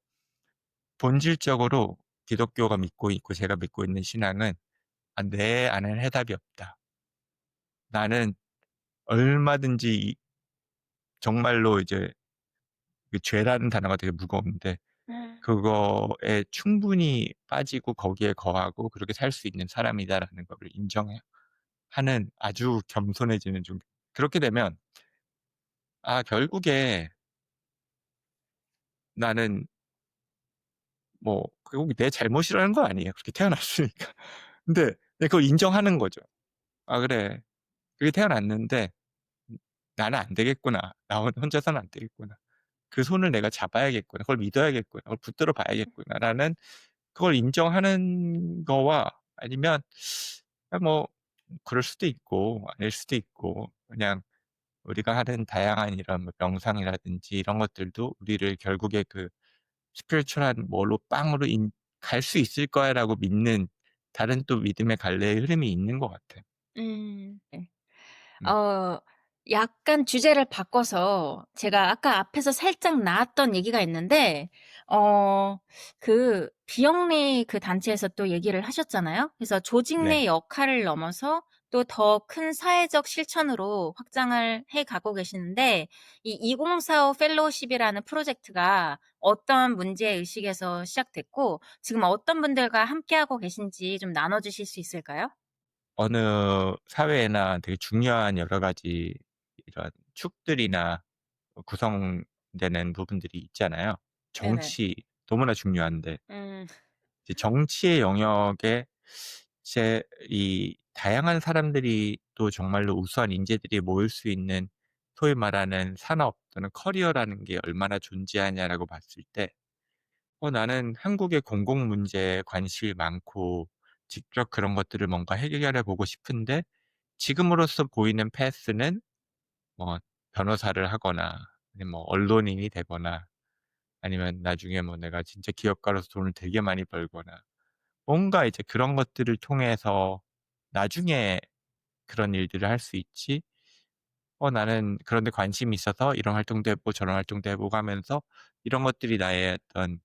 A: 본질적으로 기독교가 믿고 있고 제가 믿고 있는 신앙은 '아 내 안에는 해답이 없다. 나는 얼마든지 정말로 이제 죄라는 단어가 되게 무거운데
B: 음.
A: 그거에 충분히 빠지고 거기에 거하고 그렇게 살 수 있는 사람이다.'라는 거를 인정해요. 하는 아주 겸손해지는 종교. 그렇게 되면 결국에 나는 뭐 결국 내 잘못이라는 거 아니에요, 그렇게 태어났으니까. 근데 그냥 그걸 인정하는 거죠. '아 그래. 그렇게 태어났는데 나는 안 되겠구나. 나 혼자서는 안 되겠구나. 그 손을 내가 잡아야겠구나. 그걸 믿어야겠구나. 그걸 붙들어 봐야겠구나.'라는 그걸 인정하는 거와 아니면 뭐 그럴 수도 있고 아닐 수도 있고 그냥 우리가 하는 다양한 이런 뭐 명상이라든지 이런 것들도 우리를 결국에 스피리추얼한 뭐로 빵으로 갈 수 있을 거야라고 믿는 다른 또 믿음의 갈래의 흐름이 있는 것 같아요.
B: 네.
A: 음.
B: 어 약간 주제를 바꿔서 제가 아까 앞에서 살짝 나왔던 얘기가 있는데 어 비영리 단체에서 또 얘기를 하셨잖아요. 그래서 조직
A: 네.
B: 내 역할을 넘어서 또 더 큰 사회적 실천으로 확장을 해 가고 계시는데 이 2045 펠로우십이라는 프로젝트가 어떤 문제 의식에서 시작됐고 지금 어떤 분들과 함께하고 계신지 좀 나눠 주실 수 있을까요?
A: 어느 사회에나 되게 중요한 여러 가지 이런 축들이나 구성되는 부분들이 있잖아요.
B: 네네.
A: 정치 너무나 중요한데
B: 음.
A: 이제 정치의 영역에 이제 이 다양한 사람들이 또 정말로 우수한 인재들이 모일 수 있는 소위 말하는 산업 또는 커리어라는 게 얼마나 존재하냐라고 봤을 때 나는 한국의 공공 문제에 관심이 많고 직접 그런 것들을 뭔가 해결해 보고 싶은데 지금으로서 보이는 패스는 뭐 변호사를 하거나 아니면 뭐 언론인이 되거나 아니면 나중에 뭐 내가 진짜 기업가로서 돈을 되게 많이 벌거나 뭔가 이제 그런 것들을 통해서 나중에 그런 일들을 할 수 있지 나는 그런 데 관심이 있어서 이런 활동도 해 보고 저런 활동도 해 보고 하면서 이런 것들이 나의 어떤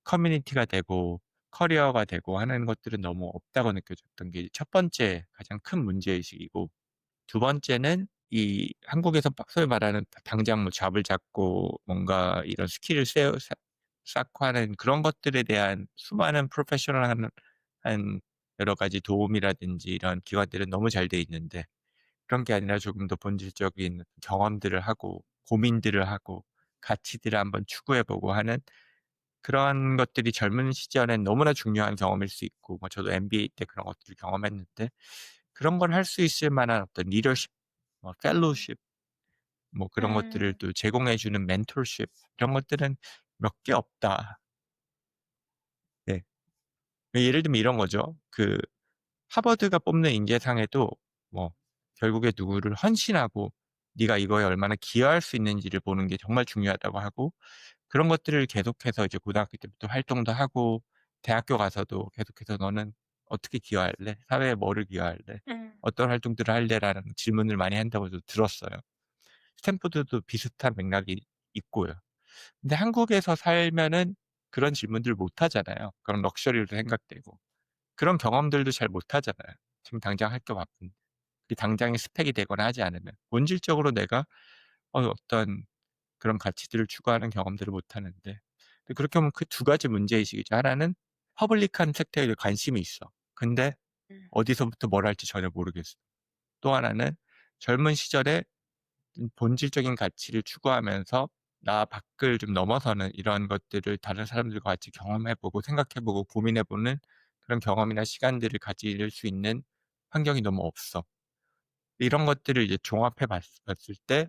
A: 커뮤니티가 되고 커리어가 되고 하는 것들은 너무 없다고 느껴졌던 게 첫 번째 가장 큰 문제의식이고 두 번째는 이 한국에서 소위 말하는 당장 뭐 잡을 잡고 뭔가 이런 스킬을 쌓고 하는 그런 것들에 대한 수많은 프로페셔널한 한 여러 가지 도움이라든지 이런 기관들은 너무 잘 돼 있는데 그런 게 아니라 조금 더 본질적인 경험들을 하고 고민들을 하고 가치들을 한번 추구해 보고 하는 그런 것들이 젊은 시절엔 너무나 중요한 경험일 수 있고 뭐 저도 MBA 때 그런 것들을 경험했는데 그런 걸 할 수 있을 만한 어떤 리더십 뭐
B: 음.
A: 펠로우십 뭐 그런 것들을
B: 음.
A: 또 제공해 주는 멘토십 이런 것들은 몇 개 없다. 네. 예를 들면 이런 거죠. 하버드가 뽑는 인재상에도 뭐 결국에 누구를 헌신하고 네가 이거에 얼마나 기여할 수 있는지를 보는 게 정말 중요하다고 하고 그런 것들을 계속해서 이제 고등학교 때부터 활동도 하고 대학교 가서도 계속해서 "너는 어떻게 기여할래? 사회에 뭐를 기여할래?
B: 음.
A: 어떤 활동들을 할래?"라는 질문을 많이 한다고 저도 들었어요. 스탠포드도 비슷한 맥락이 있고요. 근데 한국에서 살면은 그런 질문들을 못 하잖아요. 그런 럭셔리로 생각되고. 그런 경험들도 잘 못 하잖아요. 지금 당장 할 게 바쁜데. 그게 당장의 스펙이 되거나 하지 않으면. 본질적으로 내가 어떤 그런 가치들을 추구하는 경험들을 못 하는데 근데 그렇게 보면 그 두 가지 문제의식이죠. 하나는 퍼블릭한 섹터에 관심이 있어. 근데
B: 음.
A: 어디서부터 뭘 할지 전혀 모르겠어. 또 하나는 젊은 시절에 본질적인 가치를 추구하면서 나 밖을 좀 넘어서는 이런 것들을 다른 사람들과 같이 경험해 보고 생각해 보고 고민해 보는 그런 경험이나 시간들을 가질 수 있는 환경이 너무 없어. 이런 것들을 이제 종합해 봤을 때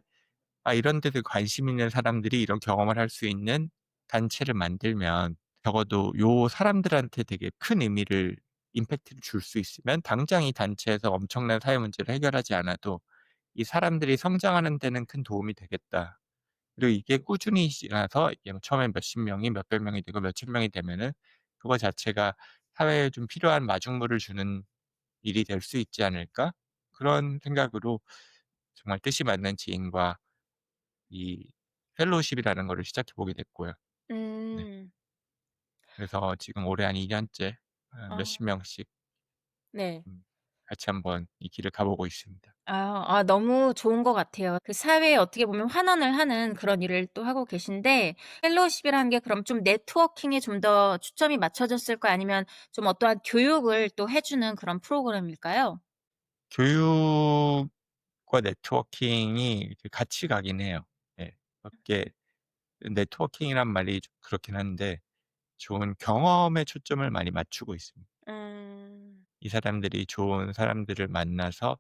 A: 이런 데서 관심 있는 사람들이 이런 경험을 할 수 있는 단체를 만들면 적어도 요 사람들한테 되게 큰 의미를 임팩트를 줄 수 있으면 당장 이 단체에서 엄청난 사회 문제를 해결하지 않아도 '이 사람들이 성장하는 데는 큰 도움이 되겠다.' 그리고 이게 꾸준히 지나서 이게 뭐 처음엔 몇십 명이 몇백 명이 되고 몇천 명이 되면은 그거 자체가 '사회에 좀 필요한 마중물을 주는 일이 될 수 있지 않을까?' 그런 생각으로 정말 뜻이 맞는 지인과 이 펠로우십이라는 거를 시작해 보게 됐고요. 네.
B: 음.
A: 그래서 지금 올해 한 2 년째
B: 어
A: 몇십 명씩
B: 네.
A: 같이 한번 이 길을 가 보고 있습니다.
B: 너무 좋은 것 같아요. 사회에 어떻게 보면 환원을 하는 그런 일을 또 하고 계신데 펠로우십이라는 게 그럼 좀 네트워킹에 좀 더 초점이 맞춰졌을까요? 아니면 좀 어떠한 교육을 또 해 주는 그런 프로그램일까요?
A: 교육과 네트워킹이 이렇게 같이 가긴 해요. 예. 그게 네트워킹이란 말이 좀 그렇긴 한데 좋은 경험에 초점을 많이 맞추고 있습니다.
B: 음.
A: 이 사람들이 좋은 사람들을 만나서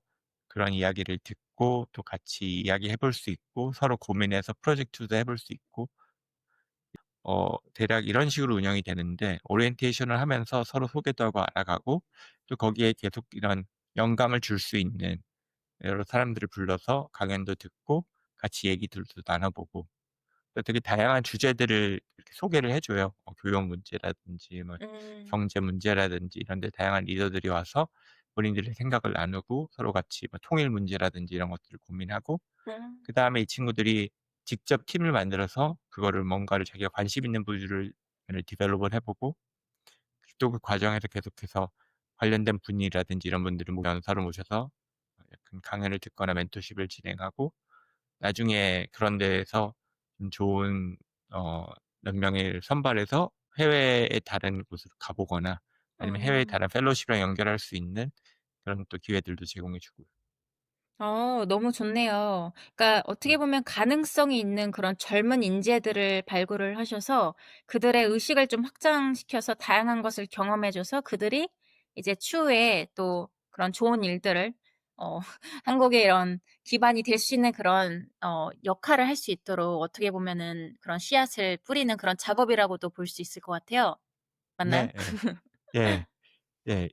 A: 그런 이야기를 듣고 또 같이 이야기해 볼 수 있고 서로 고민해서 프로젝트도 해볼 수 있고 대략 이런 식으로 운영이 되는데 오리엔테이션을 하면서 서로 소개도 하고 알아가고 또 거기에 계속 이런 영감을 줄 수 있는 여러 사람들을 불러서 강연도 듣고 같이 얘기들도 나눠 보고 또 되게 다양한 주제들을 이렇게 소개를 해 줘요. 교육 문제라든지 뭐
B: 음.
A: 경제 문제라든지 이런 데 다양한 리더들이 와서 본인들의 생각을 나누고 서로 같이 뭐 통일 문제라든지 이런 것들을 고민하고,
B: 음.
A: 그다음에 이 친구들이 직접 팀을 만들어서 그거를 뭔가를 자기가 관심 있는 부분을 디벨롭을 해 보고, 또 그 과정에서 계속해서 관련된 분이라든지 이런 분들을 연사로 모셔서 약간 강연을 듣거나 멘토십을 진행하고, 나중에 그런 데에서 좀 좋은 몇 명을 선발해서 해외의 다른 곳으로 가 보거나 아니면 해외의
B: 음.
A: 다른 펠로십이랑 연결할 수 있는 그런 또 기회들도 제공해 주고요.
B: 너무 좋네요. 그러니까 어떻게
A: 네.
B: 보면 가능성이 있는 그런 젊은 인재들을 발굴을 하셔서 그들의 의식을 좀 확장시켜서 다양한 것을 경험해 줘서 그들이 이제 추후에 또 그런 좋은 일들을 어 한국의 이런 기반이 될 수 있는 그런 역할을 할 수 있도록 어떻게 보면은 그런 씨앗을 뿌리는 그런 작업이라고도 볼 수 있을 것 같아요. 맞나요?
A: 네. 예. 예. 예.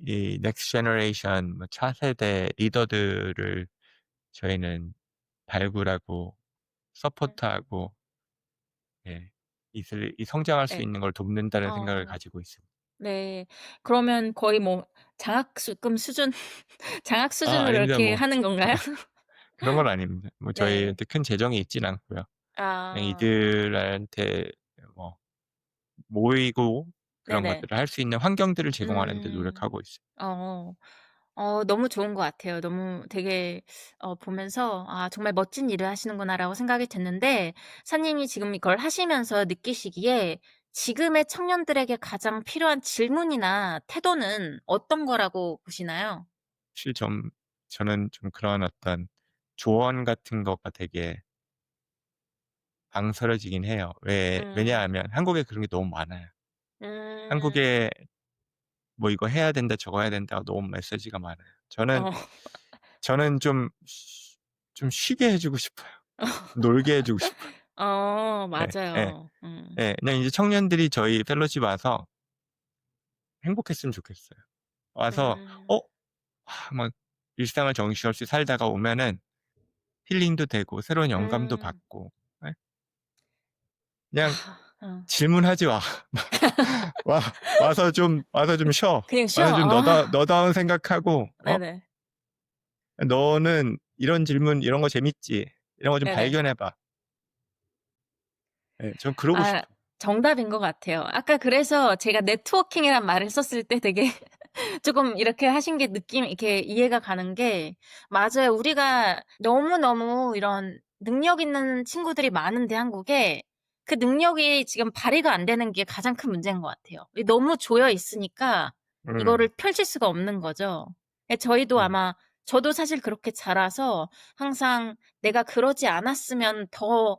A: 이 넥스트 제너레이션 뭐 차세대 리더들을 저희는 발굴하고
B: 음.
A: 서포트하고, 예, 이 성장할 수
B: 네.
A: 있는 걸 돕는다는 생각을
B: 어
A: 가지고 있습니다.
B: 네. 그러면 거의 뭐 장학금 수준 장학
A: 아,
B: 수준으로
A: 아닙니다.
B: 이렇게
A: 뭐
B: 하는 건가요?
A: 그런 건 아닙니다. 뭐
B: 네.
A: 저희한테 큰 재정이 있진 않고요. 그냥
B: 아.
A: 이들한테 뭐 모이고 그런
B: 네네.
A: 것들을 할 수 있는 환경들을 제공하는 데
B: 음.
A: 노력하고 있습니다.
B: 어. 너무 좋은 것 같아요. 너무 되게 보면서 '아 정말 멋진 일을 하시는구나.'라고 생각이 됐는데 사님이 지금 이걸 하시면서 느끼시기에 지금의 청년들에게 가장 필요한 질문이나 태도는 어떤 거라고 보시나요?
A: 사실 저는 좀 그런 어떤 조언 같은 거가 되게 망설여지긴 해요.
B: 음.
A: 왜냐하면 한국에 그런 게 너무 많아요.
B: 음.
A: 한국에 뭐 "이거 해야 된다. 저거 해야 된다." 너무 메시지가 많아요.
B: 어.
A: 저는 좀 쉬게 해 주고 싶어요. 놀게 해 주고 싶어요. 예. 예.
B: 맞아요.
A: 예. 그냥 이제 청년들이 저희 펠로십 와서 행복했으면 좋겠어요. 와서
B: 음.
A: 어 막 일상을 정신없이 살다가 오면은 힐링도 되고 새로운 영감도
B: 음.
A: 받고, 예, 그냥
B: 어.
A: 질문하지 마. 와 와서 좀 쉬어.
B: 그냥
A: 와서
B: 쉬어.
A: 좀 너다운 생각하고,
B: 네네.
A: "너는 이런 질문 이런 거 재밌지? 이런 거 좀
B: 네네.
A: 발견해 봐." 예. 전 그러고
B: 아
A: 싶어요.
B: 정답인 것 같아요. 아까 그래서 제가 네트워킹이란 말을 썼을 때 되게 쪼금 이렇게 하신 게 느낌 이렇게 이해가 가는 게 맞아요. 우리가 너무너무 이런 능력 있는 친구들이 많은데 한국에 그 능력이 지금 발휘가 안 되는 게 가장 큰 문제인 것 같아요. 이 너무 조여 있으니까 이거를
A: 음.
B: 펼칠 수가 없는 거죠. 저희도
A: 음.
B: 아마 저도 사실 그렇게 자라서 항상 '내가 그러지 않았으면 더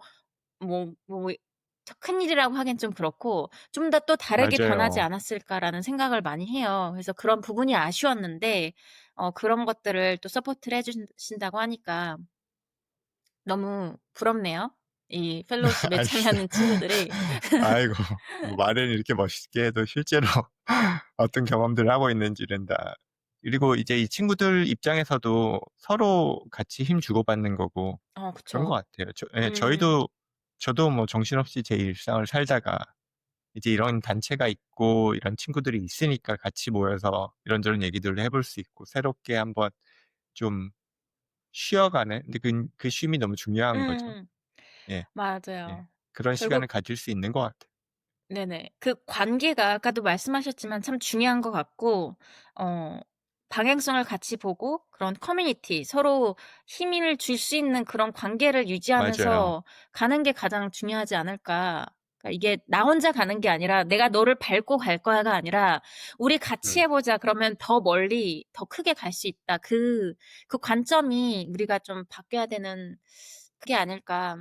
B: 더 큰일이라고 하긴 좀 그렇고 '좀 더 또 다르게 변하지
A: 맞아요.
B: 않았을까.'라는 생각을 많이 해요. 그래서 그런 부분이 아쉬웠는데 그런 것들을 또 서포트를 해 주신다고 하니까 너무 부럽네요. 이 펠로우십에
A: 아닙니다.
B: 참여하는 친구들이.
A: 아이고, 뭐 말은 이렇게 멋있게 해도 실제로 어떤 경험들을 하고 있는지는 다, 그리고 이제 이 친구들 입장에서도 서로 같이 힘 주고받는 거고 그런 것
B: 그쵸.
A: 같아요. 예,
B: 음.
A: 저도 뭐 정신없이 제 일상을 살다가 이제 이런 단체가 있고 이런 친구들이 있으니까 같이 모여서 이런저런 얘기들을 해볼 수 있고 새롭게 한번 좀 쉬어가는, 근데 그 쉼이 너무 중요한 거죠.
B: 음.
A: 예. 예.
B: 맞아요.
A: 그런 시간을
B: 결국
A: 가질 수 있는 것 같아요.
B: 네네. 그 관계가 아까도 말씀하셨지만 참 중요한 것 같고 어 방향성을 같이 보고 그런 커뮤니티 서로 힘을 줄 수 있는 그런 관계를
A: 맞아요.
B: 유지하면서 가는 게 가장 중요하지 않을까. 그러니까 이게 나 혼자 가는 게 아니라 '내가 너를 밟고 갈 거야.'가 아니라 '우리 같이
A: 음.
B: 해 보자. 그러면 더 멀리 더 크게 갈 수 있다.' 그 관점이 우리가 좀 바뀌어야 되는 그게 아닐까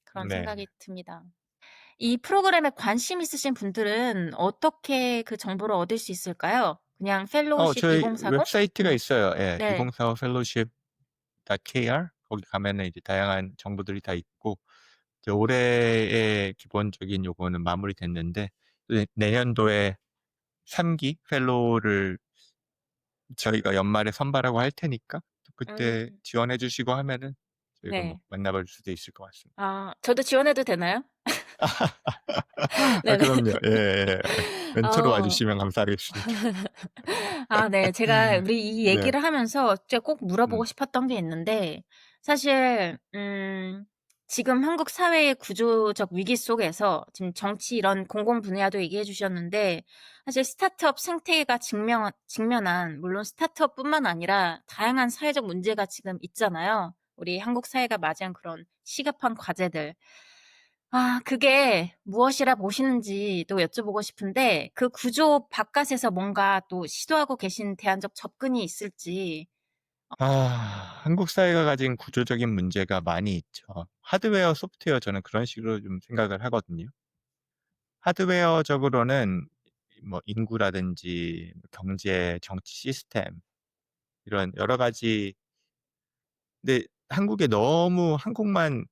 B: 그런
A: 네.
B: 생각이 듭니다. 이 프로그램에 관심 있으신 분들은 어떻게 그 정보를 얻을 수 있을까요? 그냥 펠로우십
A: 저희
B: 2040?
A: 웹사이트가 있어요. 예.
B: 네.
A: 2045 fellowship.kr, 거기 가면은 이제 다양한 정보들이 다 있고, 이제 올해의 기본적인 요거는 마무리됐는데 내년도에 3기 펠로우를 저희가 연말에 선발하고 할 테니까 또 그때
B: 음.
A: 지원해 주시고 하면은 저희가 뭐
B: 네.
A: 만나 볼 수도 있을 것 같습니다.
B: 저도 지원해도 되나요?
A: 아
B: 네네.
A: 그럼요. 예예. 멘토로 와
B: 어.
A: 주시면 감사하겠습니다.
B: 아 네. 제가 우리 이
A: 네.
B: 얘기를 하면서 진짜 꼭 물어보고
A: 음.
B: 싶었던 게 있는데 사실 지금 한국 사회의 구조적 위기 속에서 지금 정치 이런 공공 분야도 얘기해 주셨는데 사실 스타트업 생태계가 직면한 물론 스타트업뿐만 아니라 다양한 사회적 문제가 지금 있잖아요. 우리 한국 사회가 맞이한 그런 시급한 과제들. 아 그게 무엇이라 보시는지도 여쭤보고 싶은데 그 구조 바깥에서 뭔가 또 시도하고 계신 대안적 접근이 있을지.
A: 한국 사회가 가진 구조적인 문제가 많이 있죠. 하드웨어, 소프트웨어 저는 그런 식으로 좀 생각을 하거든요. 하드웨어적으로는 뭐 인구라든지 경제, 정치 시스템 이런 여러 가지. 근데 한국에 너무 한국만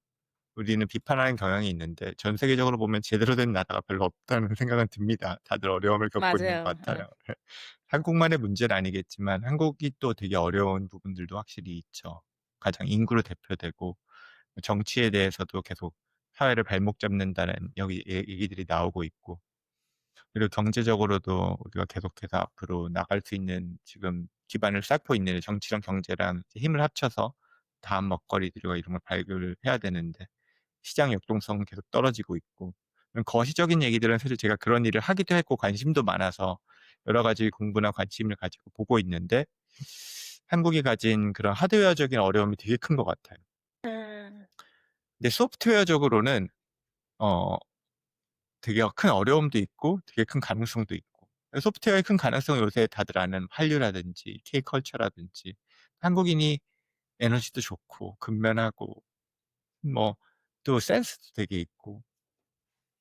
A: 우리는 비판하는 경향이 있는데 전 세계적으로 보면 제대로 된 나라가 별로 없다는 생각은 듭니다. 다들 어려움을 겪고 있는 것
B: 맞아요. 예.
A: 같아요. 한국만의 문제는 아니겠지만 한국이 또 되게 어려운 부분들도 확실히 있죠. 가장 인구로 대표되고 정치에 대해서도 계속 사회를 발목 잡는다는 여기 얘기들이 나오고 있고, 그리고 경제적으로도 우리가 계속해서 앞으로 나갈 수 있는 지금 기반을 쌓고 있는 정치랑 경제랑 힘을 합쳐서 다음 먹거리들과 이런 걸 발굴해야 되는데 시장 역동성은 계속 떨어지고 있고, 거시적인 얘기들은 사실 제가 그런 일을 하기도 했고 관심도 많아서 여러 가지 공부나 관심을 가지고 보고 있는데 한국이 가진 그런 하드웨어적인 어려움이 되게 큰 것 같아요.
B: 음.
A: 근데 소프트웨어적으로는 어 되게 큰 어려움도 있고 되게 큰 가능성도 있고, 소프트웨어의 큰 가능성은 요새 다들 아는 한류라든지 K컬처라든지, 한국인이 에너지도 좋고 근면하고 뭐 또 센스도 되게 있고,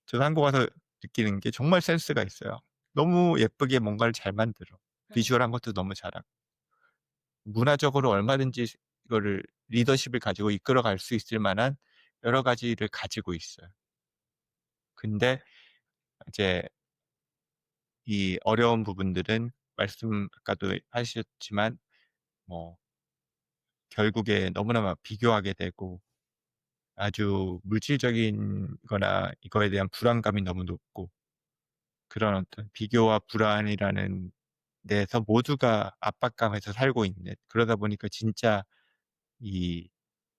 A: 저도 한국 와서 느끼는 게 정말 센스가 있어요. 너무 예쁘게 뭔가를 잘 만들어.
B: 음.
A: 비주얼한 것도 너무 잘하고. 문화적으로 얼마든지 이거를 리더십을 가지고 이끌어갈 수 있을 만한 여러 가지를 가지고 있어요. 근데 이제 이 어려운 부분들은 말씀 아까도 하셨지만 뭐 결국에 너무나 막 비교하게 되고 아주 물질적인 거나 이거에 대한 불안감이 너무 높고, 그런 어떤 비교와 불안이라는 데서 모두가 압박감에서 살고 있는, 그러다 보니까 진짜 이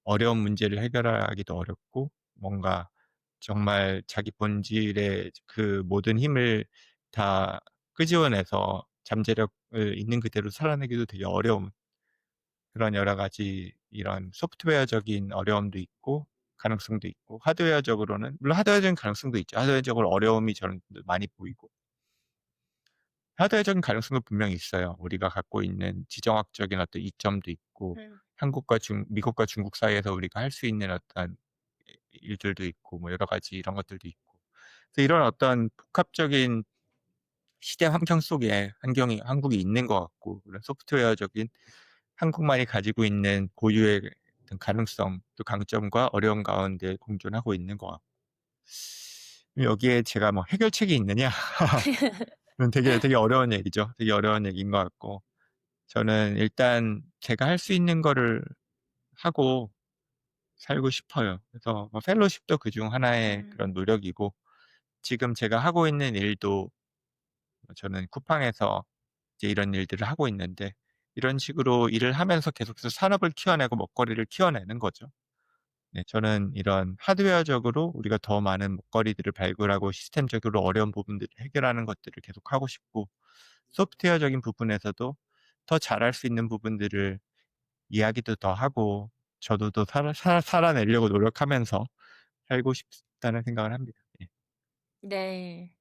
A: 어려운 문제를 해결하기도 어렵고 뭔가 정말 자기 본질의 그 모든 힘을 다 끄집어내서 잠재력을 있는 그대로 살아내기도 되게 어려운 그런 여러 가지 이런 소프트웨어적인 어려움도 있고 가능성도 있고, 하드웨어적으로는 물론 하드웨어적인 가능성도 있죠. 하드웨어적으로 어려움이 저는 많이 보이고 하드웨어적인 가능성도 분명히 있어요. 우리가 갖고 있는 지정학적인 어떤 이점도 있고
B: 음.
A: 미국과 중국 사이에서 우리가 할 수 있는 어떤 일들도 있고 뭐 여러 가지 이런 것들도 있고. 그래서 이런 어떤 복합적인 시대 환경 속에 환경이 한국이 있는 것 같고, 그런 소프트웨어적인 한국만이 가지고 있는 고유의 어떤 가능성 또 강점과 어려움 가운데 공존하고 있는 것 같고, 여기에 제가 뭐 해결책이 있느냐? 그건 되게 어려운 얘기죠. 되게 어려운 얘기인 것 같고, 저는 일단 제가 할 수 있는 거를 하고 살고 싶어요. 그래서 뭐 펠로십도 그중 하나의
B: 음.
A: 그런 노력이고, 지금 제가 하고 있는 일도 저는 쿠팡에서 이제 이런 일들을 하고 있는데 이런 식으로 일을 하면서 계속해서 산업을 키워내고 먹거리를 키워내는 거죠. 네, 저는 이런 하드웨어적으로 우리가 더 많은 먹거리들을 발굴하고 시스템적으로 어려운 부분들을 해결하는 것들을 계속 하고 싶고, 소프트웨어적인 부분에서도 더 잘할 수 있는 부분들을 이야기도 더 하고 저도 또 살아내려고 노력하면서 살고 싶다는 생각을 합니다. 예.
B: 네.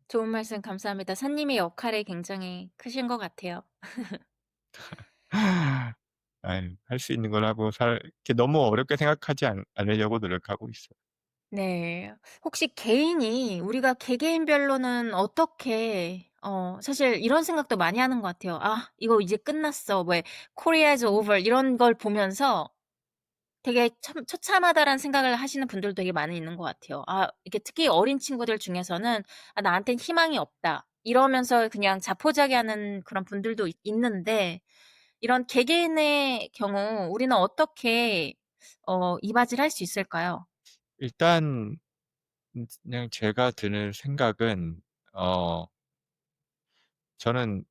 B: 좋은 말씀 감사합니다. 사님의 역할이 굉장히 크신 것 같아요.
A: 아유, 할 수 있는 걸 하고 이렇게 너무 어렵게 생각하지 않으려고 노력하고 있어요.
B: 네. 혹시 개인이 우리가 개개인별로는 어떻게 사실 이런 생각도 많이 하는 것 같아요. '아 이거 이제 끝났어.' 왜 'Korea is over.' 이런 걸 보면서 되게 참 '처참하다.'라는 생각을 하시는 분들도 되게 많이 있는 것 같아요. 아 이게 특히 어린 친구들 중에서는 '아 나한텐 희망이 없다.' 이러면서 그냥 자포자기하는 그런 분들도 있는데 이런 개개인의 경우 우리는 어떻게 이바지를 할 수 있을까요?
A: 일단 그냥 제가 드는 생각은 어 저는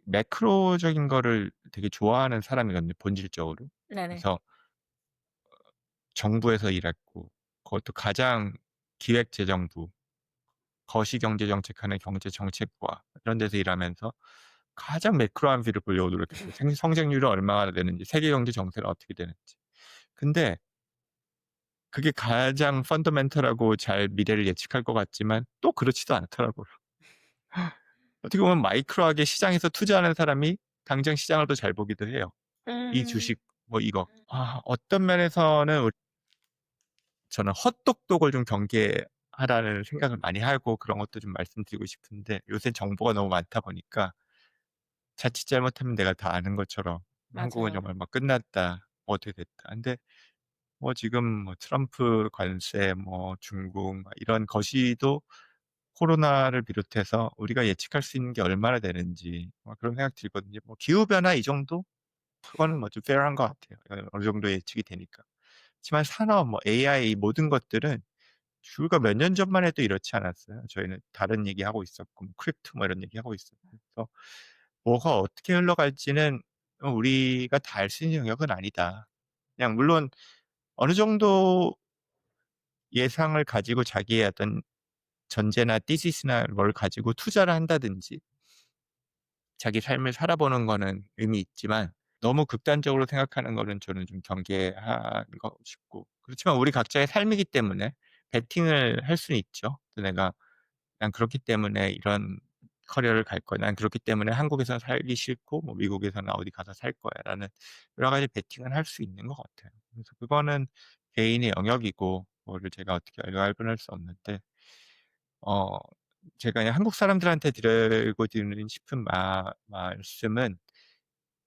A: 매크로적인 거를 되게 좋아하는 사람이거든요, 본질적으로.
B: 네네.
A: 그래서 정부에서 일했고, 그것도 가장 기획재정부, 거시경제정책하는 경제정책과 이런 데서 일하면서 가장 매크로한 뷰를 보려고 노력했어요. 성장률이 얼마나 되는지, 세계 경제 정세가 어떻게 되는지. 근데 그게 가장 펀더멘털하고 잘 미래를 예측할 것 같지만 또 그렇지도 않더라고요. 어떻게 보면 마이크로하게 시장에서 투자하는 사람이 당장 시장을 더 잘 보기도 해요. 이
B: 음.
A: 주식 뭐 이거. 어떤 면에서는 저는 헛똑똑을 좀 경계하라는 생각을 많이 하고 그런 것도 좀 말씀드리고 싶은데, 요새 정보가 너무 많다 보니까 자칫 잘못하면 내가 다 아는 것처럼 '한국은
B: 맞아요.
A: 정말 막 끝났다. 뭐 어떻게 됐다.' 근데 뭐 지금 뭐 트럼프 관세, 뭐 중국 막 이런 거시도 코로나를 비롯해서 우리가 예측할 수 있는 게 얼마나 되는지 그런 생각 들거든요. 뭐 기후 변화 이 정도? 그거는 뭐 좀 페어한 것 같아요. 어느 정도 예측이 되니까. 하지만 산업, 뭐 AI 이 모든 것들은 불과 몇 년 전만 해도 이렇지 않았어요. 저희는 다른 얘기하고 있었고 뭐 크립토 뭐 이런 얘기하고 있었고. 그래서 뭐가 어떻게 흘러갈지는 우리가 다 알 수 있는 영역은 아니다. 그냥 물론 어느 정도 예상을 가지고 자기의 어떤 전제나 티시스나 뭘 가지고 투자를 한다든지 자기 삶을 살아보는 거는 의미 있지만, 너무 극단적으로 생각하는 거는 저는 좀 경계하고 싶고. 그렇지만 우리 각자의 삶이기 때문에 베팅을 할 수는 있죠. 그래서 내가 '난 그렇기 때문에 이런 커리어를 갈 거야. 난 그렇기 때문에 한국에서 살기 싫고 뭐 미국에서나 어디 가서 살 거야.'라는 여러 가지 베팅은 할 수 있는 것 같아요. 그래서 그거는 개인의 영역이고 그거를 제가 어떻게 왈가왈부할 수 없는데, 어 제가 그냥 한국 사람들한테 드리고 싶은 말씀은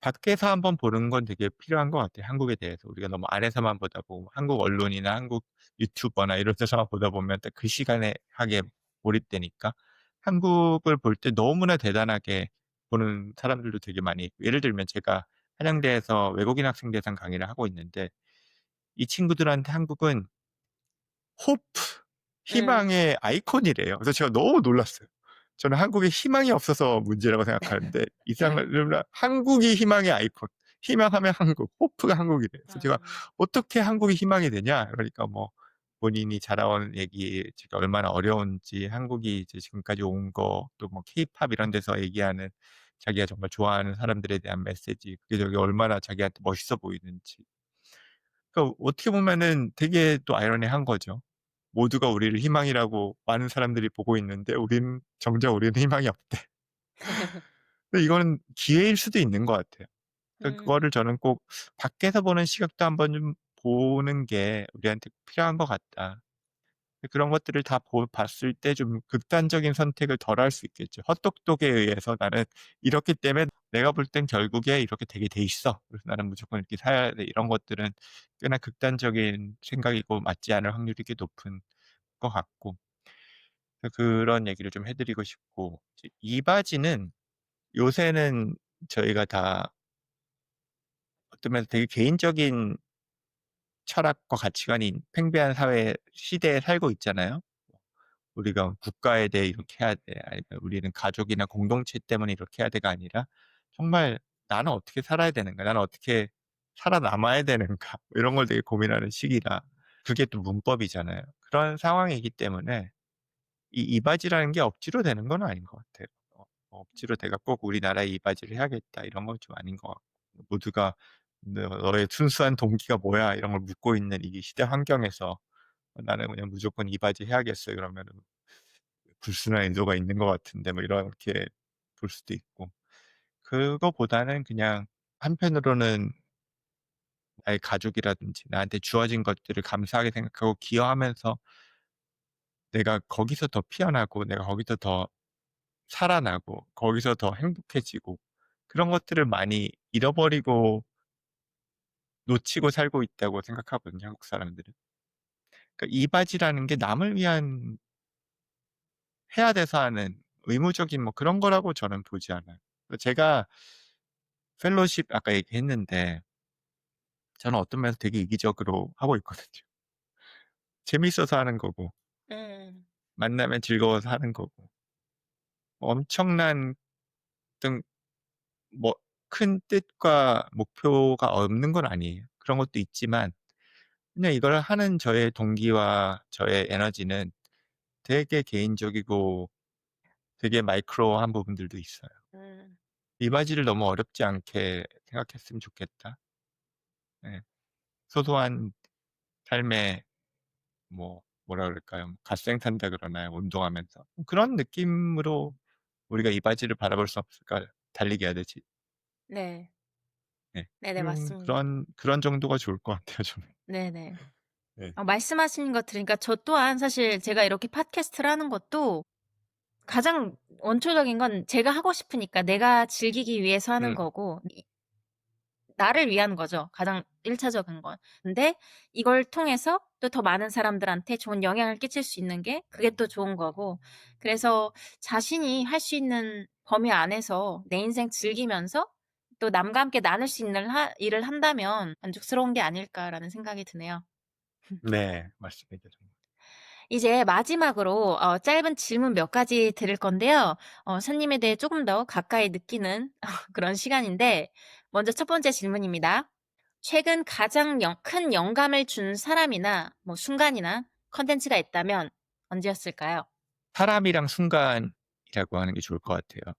A: 밖에서 한번 보는 건 되게 필요한 것 같아요, 한국에 대해서. 우리가 너무 안에서만 보다 보고 한국 언론이나 한국 유튜버나 이런 데서만 보다 보면 딱 그 시간에 하게 몰입되니까 한국을 볼 때 너무나 대단하게 보는 사람들도 되게 많이 있고, 예를 들면 제가 한양대에서 외국인 학생 대상 강의를 하고 있는데 이 친구들한테 한국은 호프,
B: 음.
A: 희망의 아이콘이래요. 그래서 제가 너무 놀랐어요. 저는 한국에 희망이 없어서 문제라고 생각하는데 이 사람들은 한국이 희망의 아이콘. 희망하면 한국, 호프가 한국이래요. 그래서 제가
B: 아.
A: "어떻게 한국이 희망이 되냐?" 그러니까 뭐 본인이 자라온 얘기, 제가 얼마나 어려운지, 한국이 이제 지금까지 온 거, 또 뭐 케이팝 이런 데서 얘기하는 자기가 정말 좋아하는 사람들에 대한 메시지, 그게 저기 얼마나 자기한테 멋있어 보이는지. 그러니까 어떻게 보면은 되게 또 아이러니한 거죠. 모두가 우리를 희망이라고 많은 사람들이 보고 있는데 정작 우리는 희망이 없대. 근데 이거는 기회일 수도 있는 것 같아요. 그러니까
B: 음.
A: 그거를 저는 꼭 밖에서 보는 시각도 한번 좀 보는 게 우리한테 필요한 것 같다. 그런 것들을 다 봤을 때 좀 극단적인 선택을 덜 할 수 있겠죠. 헛똑똑에 의해서 '나는 이렇기 때문에 내가 볼 땐 결국에 이렇게 되게 돼 있어. 그래서 나는 무조건 이렇게 살아야 돼.' 이런 것들은 꽤나 극단적인 생각이고 맞지 않을 확률이 꽤 높은 것 같고, 그런 얘기를 좀 해 드리고 싶고, 이제 이 바지는 요새는 저희가 다 어떤 면에서 되게 개인적인 철학과 가치관이 팽배한 시대에 살고 있잖아요. 우리가 국가에 대해 이렇게 해야 돼. 아니면 우리는 가족이나 공동체 때문에 이렇게 해야 돼가 아니라 정말 '나는 어떻게 살아야 되는가? 나는 어떻게 살아남아야 되는가?' 이런 걸 되게 고민하는 시기라, 그게 또 문법이잖아요. 그런 상황이기 때문에 이 이바지라는 게 억지로 되는 건 아닌 것 같아요. 억지로 내가 꼭 '우리나라에 이바지를 해야겠다.' 이런 건 좀 아닌 것 같고, 모두가 너의 순수한 동기가 뭐야?' 이런 걸 묻고 있는 이 시대 환경에서 '나는 그냥 무조건 이바지 해야겠어.' 이러면은 불순한 의도가 있는 것 같은데 뭐 이렇게 볼 수도 있고. 그거보다는 그냥 한편으로는 나의 가족이라든지 나한테 주어진 것들을 감사하게 생각하고 기여하면서 내가 거기서 더 피어나고 내가 거기서 더 살아나고 거기서 더 행복해지고, 그런 것들을 많이 잃어버리고 놓치고 살고 있다고 생각하거든요, 한국 사람들은. 그러니까 이바지라는 게 남을 위한, 해야 돼서 하는 의무적인 뭐 그런 거라고 저는 보지 않아요. 제가 펠로십 아까 얘기했는데 저는 어떤 면에서 되게 이기적으로 하고 있거든요. 재밌어서 하는 거고
B: 음.
A: 만나면 즐거워서 하는 거고 엄청난 어떤 뭐 큰 뜻과 목표가 없는 건 아니에요. 그런 것도 있지만 그냥 이걸 하는 저의 동기와 저의 에너지는 되게 개인적이고 되게 마이크로한 부분들도 있어요.
B: 음.
A: '이 바지를 너무 어렵지 않게 생각했으면 좋겠다.' 예. 소소한 삶의 뭐라 그럴까요? 갓생 산다 그러나요? 운동하면서. 그런 느낌으로 우리가 이 바지를 바라볼 수 없을까요? 달리기 하듯이.
B: 네.
A: 네.
B: 네네, 맞습니다.
A: 그런 정도가 좋을 것 같아요 저는.
B: 네네.
A: 네.
B: 말씀하신 거 들으니까 저 또한 사실 제가 이렇게 팟캐스트를 하는 것도 가장 원초적인 건 제가 하고 싶으니까 내가 즐기기 위해서 하는
A: 음.
B: 거고 나를 위한 거죠, 가장 1 차적인 건. 근데 이걸 통해서 또 더 많은 사람들한테 좋은 영향을 끼칠 수 있는 게 그게 또 좋은 거고, 그래서 자신이 할 수 있는 범위 안에서 내 인생 즐기면서 또 남과 함께 나눌 수 있는 일을 한다면 만족스러운 게 아닐까라는 생각이 드네요.
A: 네. 맞습니다 정말.
B: 이제 마지막으로 짧은 질문 몇 가지 드릴 건데요. 선님에 대해 조금 더 가까이 느끼는 그런 시간인데, 먼저 첫 번째 질문입니다. 최근 가장 큰 영감을 준 사람이나 뭐 순간이나 컨텐츠가 있다면 언제였을까요?
A: 사람이랑 순간이라고 하는 게 좋을 것 같아요.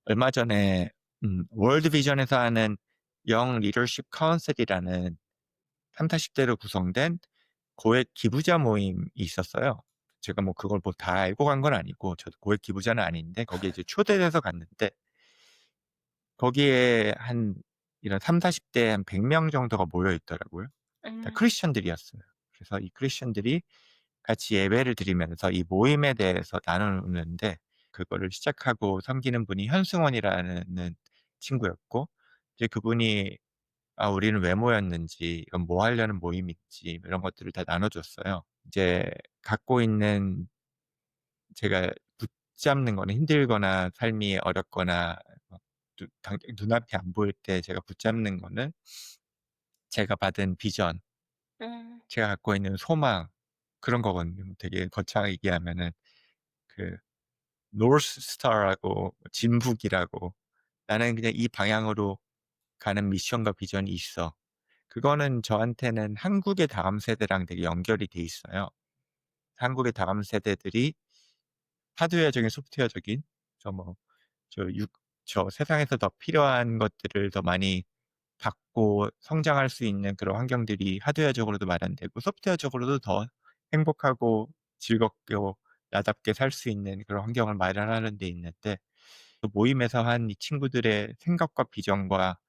A: 얼마 전에 월드 비전에서 하는 영 리더십 카운슬이라는 30-40 대로 구성된 고액 기부자 모임이 있었어요. 제가 뭐 그걸 뭐 다 알고 간 건 아니고 저도 고액 기부자는 아닌데 거기에 이제 초대돼서 갔는데 거기에 한 이런 30-40대 한 100명 정도가 모여 있더라고요. 다
B: 음.
A: 크리스천들이었어요. 그래서 이 크리스천들이 같이 예배를 드리면서 이 모임에 대해서 나누는데 그거를 시작하고 섬기는 분이 현승원이라는 친구였고 이제 그분이 우리는 왜 모였는지 이건 뭐 하려는 모임인지 이런 것들을 다 나눠 줬어요. 이제 갖고 있는 제가 붙잡는 거는 힘들거나 삶이 어렵거나 막 눈앞이 안 보일 때 제가 붙잡는 거는 제가 받은 비전,
B: 음.
A: 제가 갖고 있는 소망 그런 거거든요. 되게 거창하게 얘기하면은 그 노스 스타라고 진북이라고 '나는 그냥 이 방향으로 가는 미션과 비전이 있어.' 그거는 저한테는 한국의 다음 세대랑 되게 연결이 돼 있어요. 한국의 다음 세대들이 하드웨어적인 소프트웨어적인 저 뭐 저 육 저 세상에서 더 필요한 것들을 더 많이 받고 성장할 수 있는 그런 환경들이 하드웨어적으로도 마련되고 소프트웨어적으로도 더 행복하고 즐겁고 나답게 살 수 있는 그런 환경을 마련하는 데 있는데 그 모임에서 한 이 친구들의 생각과 비전과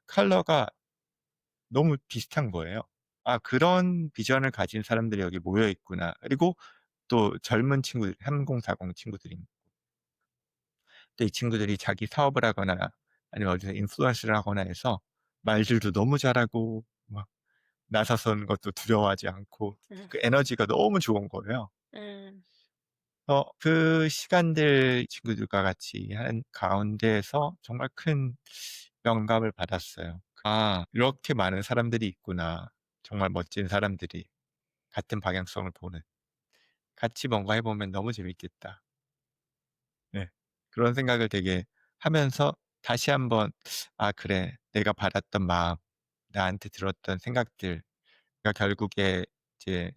A: 컬러가 너무 비슷한 거예요. '아 그런 비전을 가진 사람들이 여기 모여 있구나.' 그리고 또 젊은 친구들 3040 친구들이 또 이 친구들이 자기 사업을 하거나 아니면 어디서 인플루언서를 하거나 해서 말들도 너무 잘하고 막 나서서는 것도 두려워하지 않고
B: 음.
A: 그 에너지가 너무 좋은 거예요.
B: 음.
A: 그 시간들 이 친구들과 같이 하는 가운데에서 정말 큰 영감을 받았어요. '아 이렇게 많은 사람들이 있구나. 정말 멋진 사람들이 같은 방향성을 보는. 같이 뭔가 해 보면 너무 재밌겠다.' 네. 그런 생각을 되게 하면서 다시 한번 '아 그래. 내가 받았던 마음, 나한테 들었던 생각들' 가 결국에 이제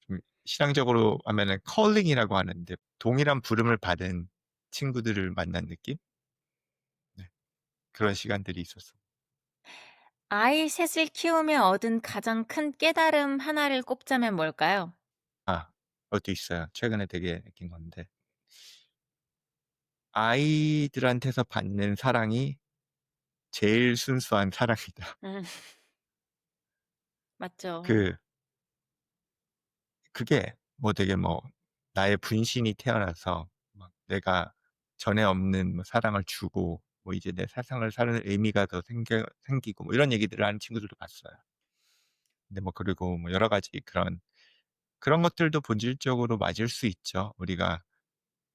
A: 좀 신앙적으로 하면은 컬링이라고 하는데 동일한 부름을 받은 친구들을 만난 느낌? 네. 그런 시간들이 있었어.
B: 아이 셋을 키우며 얻은 가장 큰 깨달음 하나를 꼽자면 뭘까요?
A: 그것도 있어요. 최근에 되게 느낀 건데 아이들한테서 받는 사랑이 제일 순수한 사랑이다.
B: 음. 맞죠.
A: 그 그게 뭐 되게 나의 분신이 태어나서 막 내가 전에 없는 사랑을 주고 이제 내 세상을 사는 의미가 더 생기고 이런 얘기들을 하는 친구들도 봤어요. 근데 그리고 여러 가지 그런 것들도 본질적으로 맞을 수 있죠. 우리가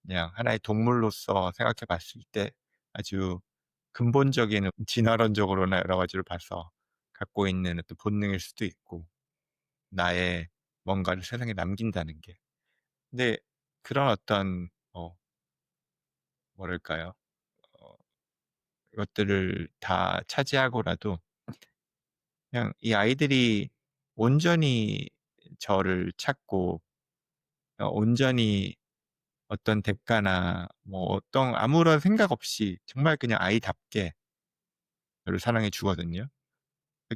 A: 그냥 하나의 동물로서 생각해 봤을 때 아주 근본적인 진화론적으로나 여러 가지로 봐서 갖고 있는 어떤 본능일 수도 있고 나의 뭔가를 세상에 남긴다는 게. 근데 그런 어떤 뭐랄까요? 어 이것들을 다 차지하고라도 그냥 이 아이들이 온전히 저를 찾고 온전히 어떤 대가나 뭐 어떤 아무런 생각 없이 정말 그냥 아이답게 저를 사랑해 주거든요.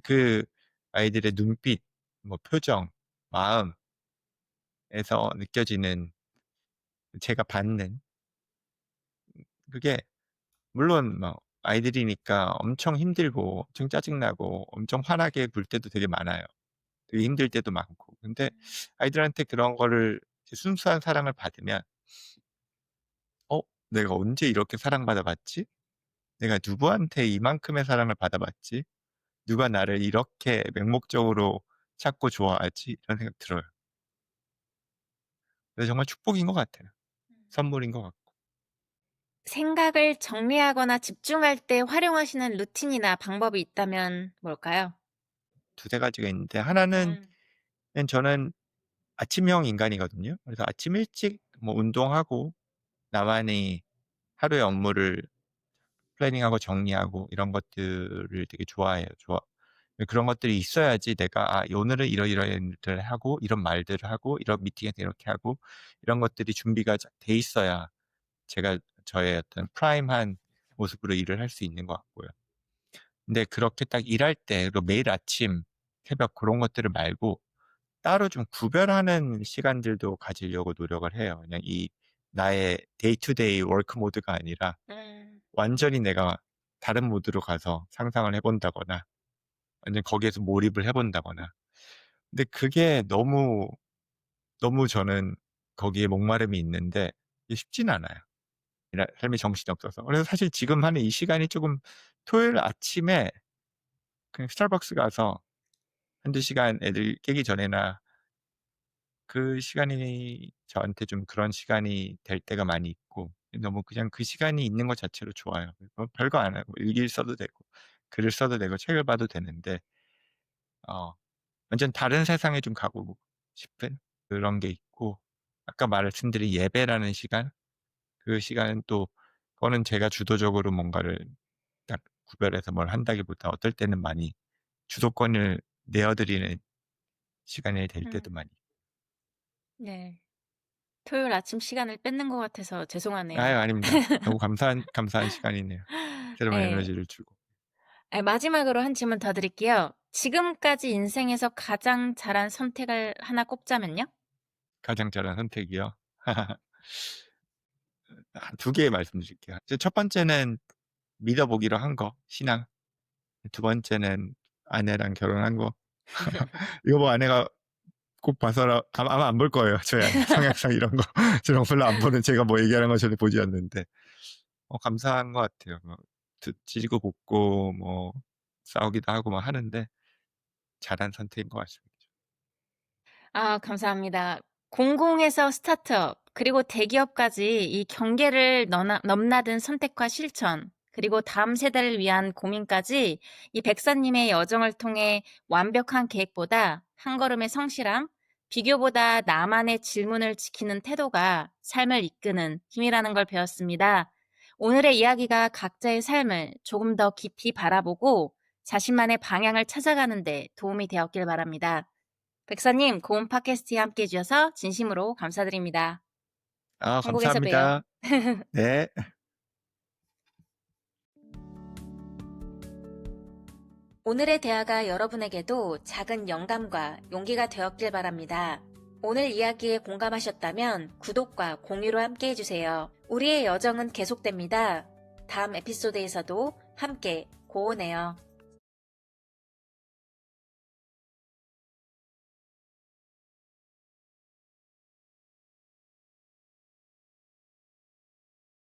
A: 그 아이들의 눈빛, 뭐 표정, 마음에서 느껴지는 제가 받는 그게 물론 뭐 아이들이니까 엄청 힘들고 엄청 짜증나고 엄청 화나게 굴 때도 되게 많아요. 되게 힘들 때도 많고. 근데 아이들한테 그런 거를 순수한 사랑을 받으면 '어 내가 언제 이렇게 사랑받아 봤지? 내가 누구한테 이만큼의 사랑을 받아봤지? 누가 나를 이렇게 맹목적으로 찾고 좋아하지?' 이런 생각 들어요. 그래서 정말 축복인 것 같아요. 선물인 것 같고.
B: 생각을 정리하거나 집중할 때 활용하시는 루틴이나 방법이 있다면 뭘까요?
A: 두세 가지가 있는데 하나는
B: 음.
A: 그냥 저는 아침형 인간이거든요. 그래서 아침 일찍 뭐 운동하고 나만의 하루의 업무를 플래닝하고 정리하고 이런 것들을 되게 좋아해요. 그런 것들이 있어야지 내가 '아 오늘은 이러이러한 일들을 하고 이런 말들을 하고 이런 미팅에서 이렇게 하고' 이런 것들이 준비가 돼 있어야 제가 저의 어떤 프라임한 모습으로 일을 할 수 있는 것 같고요. 근데 그렇게 딱 일할 때 그리고 매일 아침, 새벽 그런 것들을 말고 따로 좀 구별하는 시간들도 가지려고 노력을 해요. 그냥 이 나의 데이 투 데이 워크 모드가 아니라
B: 음.
A: 완전히 내가 다른 모드로 가서 상상을 해 본다거나 완전 거기에서 몰입을 해 본다거나. 근데 그게 너무, 너무 저는 거기에 목마름이 있는데 이게 쉽지는 않아요. 삶에 정신이 없어서. 그래서 사실 지금 하는 이 시간이 쪼금 토요일 아침에 그냥 스타벅스 가서 1-2 시간 애들 깨기 전에나 그 시간이 저한테 좀 그런 시간이 될 때가 많이 있고 너무 그냥 그 시간이 있는 것 자체로 좋아요. 별거 안 하고 일기를 써도 되고 글을 써도 되고 책을 봐도 되는데 어 완전 다른 세상에 좀 가고 싶은 그런 게 있고 아까 말씀드린 예배라는 시간, 그 시간은 또 그거는 제가 주도적으로 뭔가를 딱 구별해서 뭘 한다기보다 어떨 때는 많이 주도권을 내어 드리는 시간이 될 때도
B: 음.
A: 많이
B: 네. 토요일 아침 시간을 뺏는 것 같아서
A: 아유
B: 죄송하네요.
A: 아닙니다. 너무 감사한 시간이네요. 새로운
B: 예.
A: 에너지를 주고.
B: 마지막으로 한 질문 더 드릴게요. 지금까지 인생에서 가장 잘한 선택을 하나 꼽자면요?
A: 가장 잘한 선택이요? 한 두 개 말씀드릴게요. 첫 번째는 믿어 보기로 한 거, 신앙. 두 번째는 아내랑 결혼한 거. 이거 뭐 아내가 꼭 봐서라 아마 안 볼 거예요. 저희 아내 성향상 이런 거 저런 거 별로 안 보는 제가 뭐 얘기하는 거 전혀 보지 않는데 감사한 것 같아요. 뭐 찌지고 볶고 뭐 싸우기도 하고 막 하는데 잘한 선택인 것 같습니다.
B: 감사합니다. 공공에서 스타트업, 그리고 대기업까지 이 경계를 넘나든 선택과 실천, 그리고 다음 세대를 위한 고민까지 이 백사님의 여정을 통해 완벽한 계획보다 한 걸음의 성실함, 비교보다 나만의 질문을 지키는 태도가 삶을 이끄는 힘이라는 걸 배웠습니다. 오늘의 이야기가 각자의 삶을 조금 더 깊이 바라보고 자신만의 방향을 찾아가는 데 도움이 되었길 바랍니다. 백사님, 고운 팟캐스트에 함께 해주셔서 진심으로 감사드립니다.
A: 아
B: 한국에서 봬요.
A: 감사합니다. 네.
B: 오늘의 대화가 여러분에게도 작은 영감과 용기가 되었길 바랍니다. 오늘 이야기에 공감하셨다면 구독과 공유로 함께 해주세요. 우리의 여정은 계속됩니다. 다음 에피소드에서도 함께 고운해요.